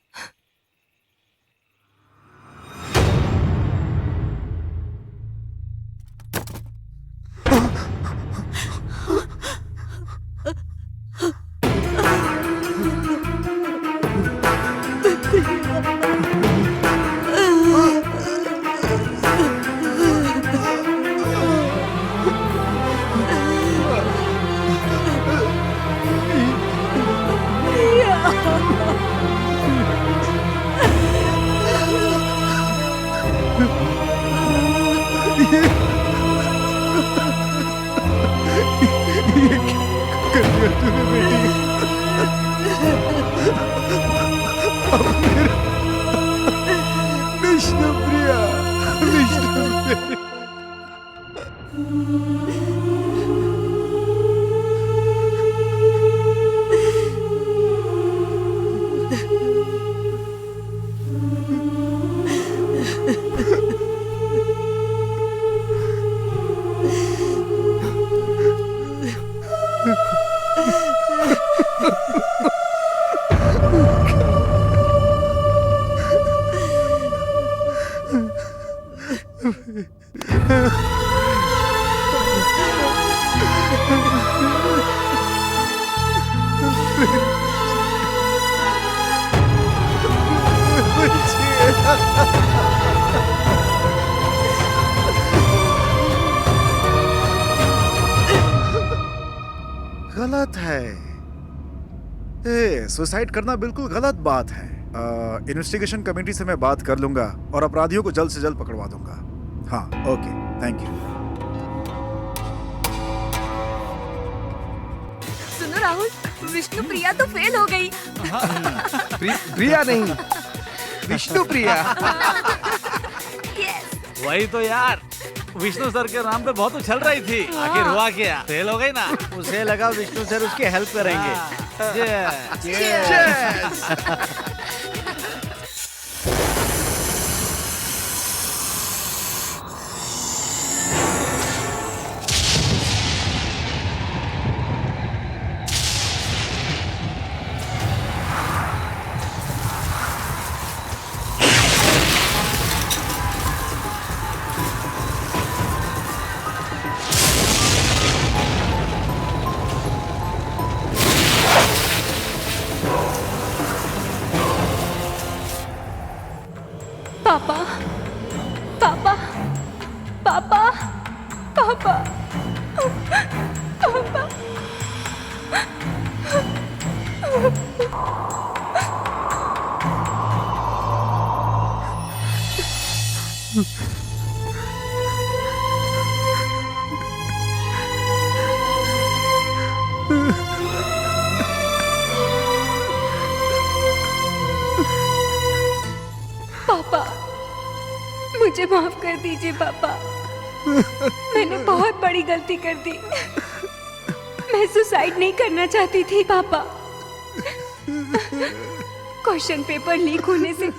विष्णुप्रिया, विष्णुप्रिया। गलत है। सुसाइड करना बिल्कुल गलत बात है। इन्वेस्टिगेशन कमेटी से मैं बात कर लूंगा और अपराधियों को जल्द से जल्द पकड़वा दूंगा। हाँ, ओके, थैंक यू। सुनो राहुल, विष्णु प्रिया तो फेल हो गई। प्रिया नहीं, विष्णुप्रिया। वही तो यार, विष्णु सर के नाम पे बहुत उछल रही थी, आखिर हुआ क्या? फेल हो गई ना। उसे लगा विष्णु सर उसकी हेल्प करेंगे। पापा, पापा, पापा, पापा, पापा। पापा, मुझे माफ कर दीजिए पापा। मैंने बहुत बड़ी गलती कर दी। मैं सुसाइड नहीं करना चाहती थी पापा। क्वेश्चन पेपर लीक होने से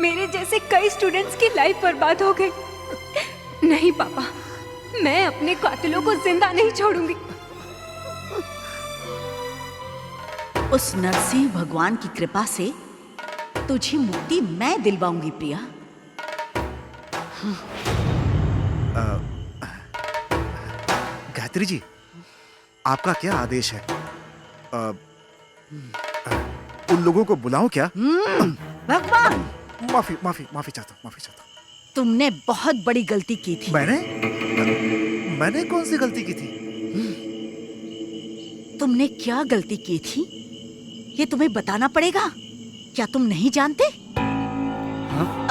मेरे जैसे कई स्टूडेंट्स की लाइफ बर्बाद हो गई। नहीं पापा, मैं अपने कातिलों को जिंदा नहीं छोड़ूंगी। उस नरसिंह भगवान की कृपा से तुझे मुक्ति मैं दिलवाऊंगी प्रिया। गायत्री जी, आपका क्या आदेश है? उन लोगों को बुलाऊं क्या? भगवान, माफी माफी माफी चाहता हूँ, माफी चाहता हूँ। तुमने बहुत बड़ी गलती की थी। मैंने कौन सी गलती की थी? तुमने क्या गलती की थी ये तुम्हें बताना पड़ेगा। क्या तुम नहीं जानते?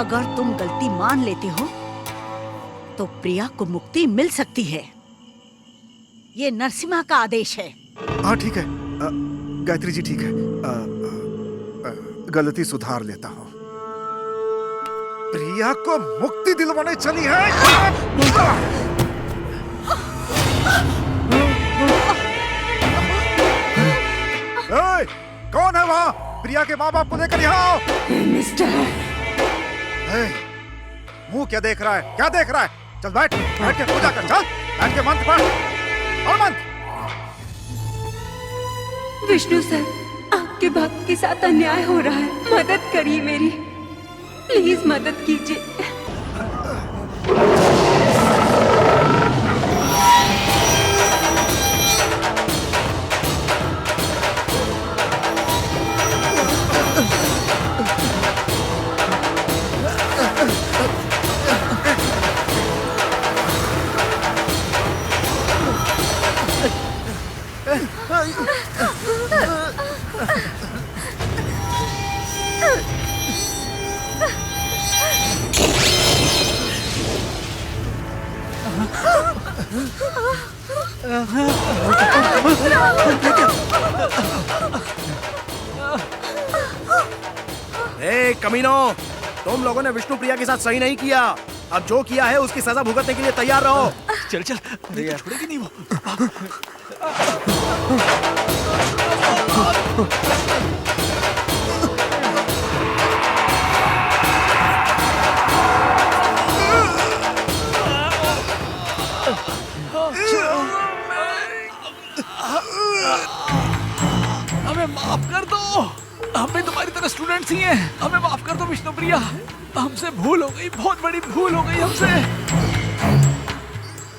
अगर तुम गलती मान लेते हो तो प्रिया को मुक्ति मिल सकती है। ये नरसिम्हा का आदेश है। हाँ ठीक है गायत्री जी, ठीक है। गलती सुधार लेता हूँ। प्रिया को मुक्ति दिलवाने चली है। ए, कौन है वहाँ? प्रिया के माँ बाप को लेकर यहाँ आओ। मुंह क्या देख रहा है? क्या देख रहा है? चल बैठ के पूजा कर। चल बैठ के मंत्र पढ़ और मंत्र। विष्णु सर, आपके भक्त के साथ अन्याय हो रहा है, मदद करिए मेरी, प्लीज मदद कीजिए। कमीनो, तुम लोगों ने विष्णु प्रिया के साथ सही नहीं किया। अब जो किया है उसकी सजा भुगतने के लिए तैयार रहो। चल चल, नहीं तो छोड़ेगी नहीं वो। हमें माफ कर दो, हम भी तुम्हारी तरह स्टूडेंट्स ही हैं। हमें माफ कर दो विष्णु प्रिया, हमसे भूल हो गई, बहुत बड़ी भूल हो गई हमसे।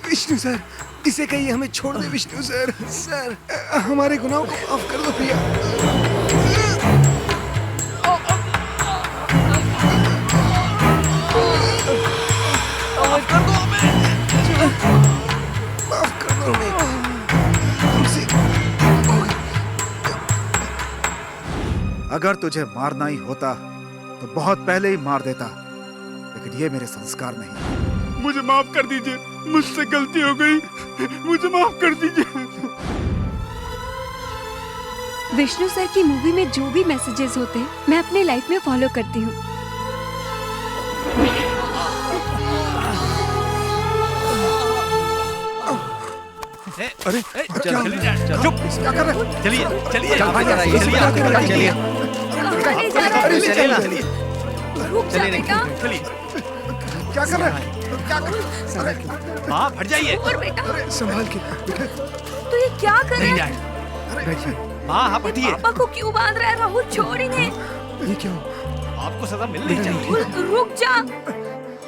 विष्णु सर, इसे कहिए हमें छोड़ दे। विष्णु सर, सर हमारे गुनाहों को माफ कर दो प्रिया। माफ कर दो हमें, माफ कर दो हमें। अगर तुझे मारना ही होता तो बहुत पहले ही मार देता, लेकिन ये मेरे संस्कार नहीं। मुझे माफ कर दीजिए, मुझसे गलती हो गई, मुझे माफ कर दीजिए। विष्णु सर की मूवी में जो भी मैसेजेस होते हैं मैं अपने लाइफ में फॉलो करती हूँ। अरे चुप, क्या कर रहे हो? चलिए चलिए क्या कर रहा है? चलिए चलिए रुक जा बेटा। चलिए, क्या कर रहे हैं? क्या कर रहे हैं? माँ हट जाइए। और बेटा, संभाल के तो ये क्या कर रहा है? माँ आप हटिए। पापा को क्यों बांध रहा है? राहुल छोड़ इन्हें। ये क्या? आपको सजा मिलनी चाहिए। रुक जा।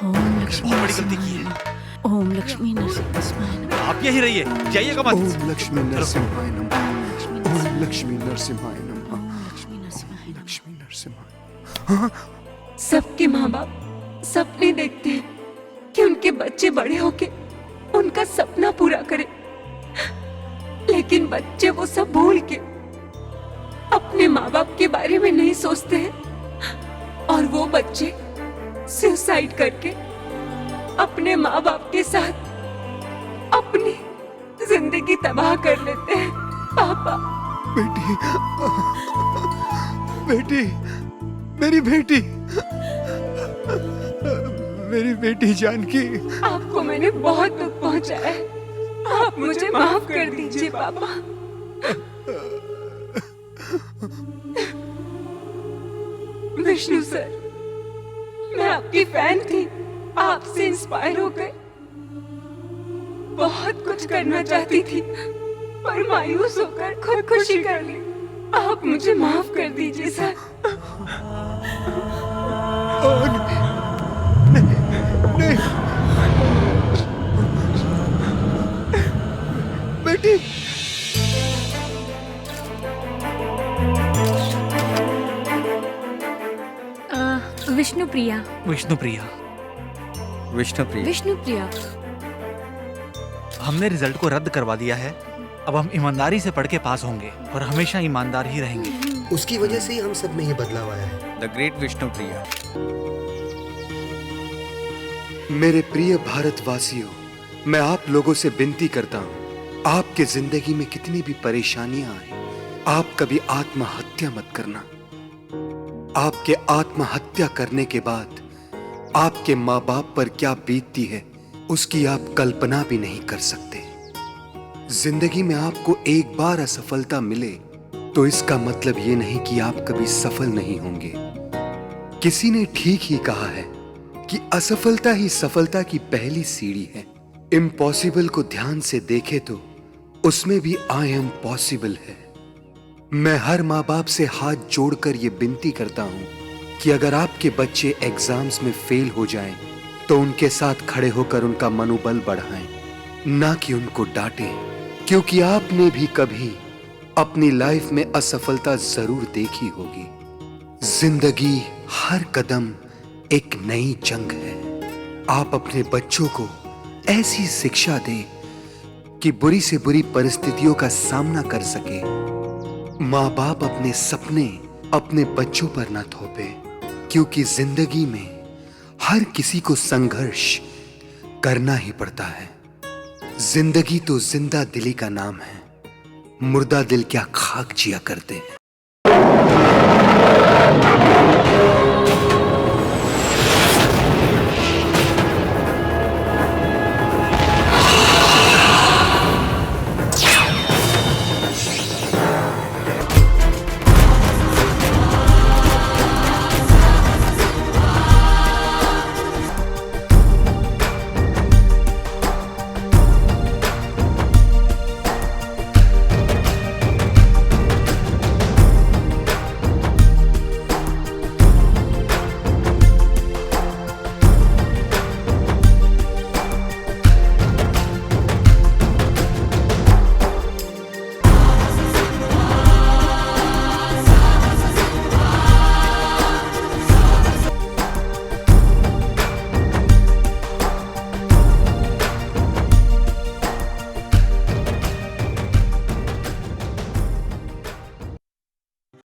ओम लक्ष्मी, बहुत बड़ी गलती की है। ओम लक्ष्मी नरसिंहाय नमः। आप यहीं रहिए, जाइएगा मत। ओम लक्ष्मी नरसिम्हाय नमः। ओम लक्ष्मी नरसिम्हाय नमः। लक्ष्मी नरसिम्हाय। सबके माँ बाप सपने देखते हैं कि उनके बच्चे बड़े होके उनका सपना पूरा करें, लेकिन बच्चे वो सब भूल के अपने माँ बाप के बारे में नहीं सोचते हैं और वो बच्चे सुसाइड करके अपने माँ बाप के साथ अपनी जिंदगी तबाह कर लेते हैं। पापा, बेटी, बेटी, मेरी बेटी, मेरी बेटी जानकी। आपको मैंने बहुत दुख पहुंचाया है, आप मुझे माफ कर दीजिए पापा। विष्णु सर, मैं आपकी फैन थी, आपसे इंस्पायर होकर बहुत कुछ करना चाहती थी, पर मायूस होकर खुदकुशी कर ली। आप मुझे माफ कर दीजिए सर। नहीं, बेटी। विष्णु प्रिया। विष्णु प्रिया, विष्णु प्रिया, विष्णु प्रिया, हमने रिजल्ट को रद्द करवा दिया है। अब हम ईमानदारी से पढ़ के पास होंगे और हमेशा ईमानदार ही रहेंगे। उसकी वजह से ही हम सब में ये बदलाव आया है। The great Vishnu Priya. मेरे प्रिय भारतवासियों, मैं आप लोगों से विनती करता हूँ, आपके जिंदगी में कितनी भी परेशानियां आए, आप कभी आत्महत्या मत करना। आपके आत्महत्या करने के बाद आपके माँ बाप पर क्या बीतती है उसकी आप कल्पना भी नहीं कर सकते। जिंदगी में आपको एक बार असफलता मिले तो इसका मतलब ये नहीं कि आप कभी सफल नहीं होंगे। किसी ने ठीक ही कहा है कि असफलता ही सफलता की पहली सीढ़ी है। इम्पॉसिबल को ध्यान से देखे तो उसमें भी आई एम पॉसिबल है। मैं हर माँ बाप से हाथ जोड़कर ये विनती करता हूं कि अगर आपके बच्चे एग्जाम्स में फेल हो जाएं, तो उनके साथ खड़े होकर उनका मनोबल बढ़ाएं, ना कि उनको डांटें, क्योंकि आपने भी कभी अपनी लाइफ में असफलता जरूर देखी होगी। जिंदगी हर कदम एक नई जंग है। आप अपने बच्चों को ऐसी शिक्षा दें कि बुरी से बुरी परिस्थितियों का सामना कर सके। माँ बाप अपने सपने अपने बच्चों पर न थोपे, क्योंकि जिंदगी में हर किसी को संघर्ष करना ही पड़ता है। जिंदगी तो जिंदा दिली का नाम है, मुर्दा दिल क्या खाक जिया करते हैं।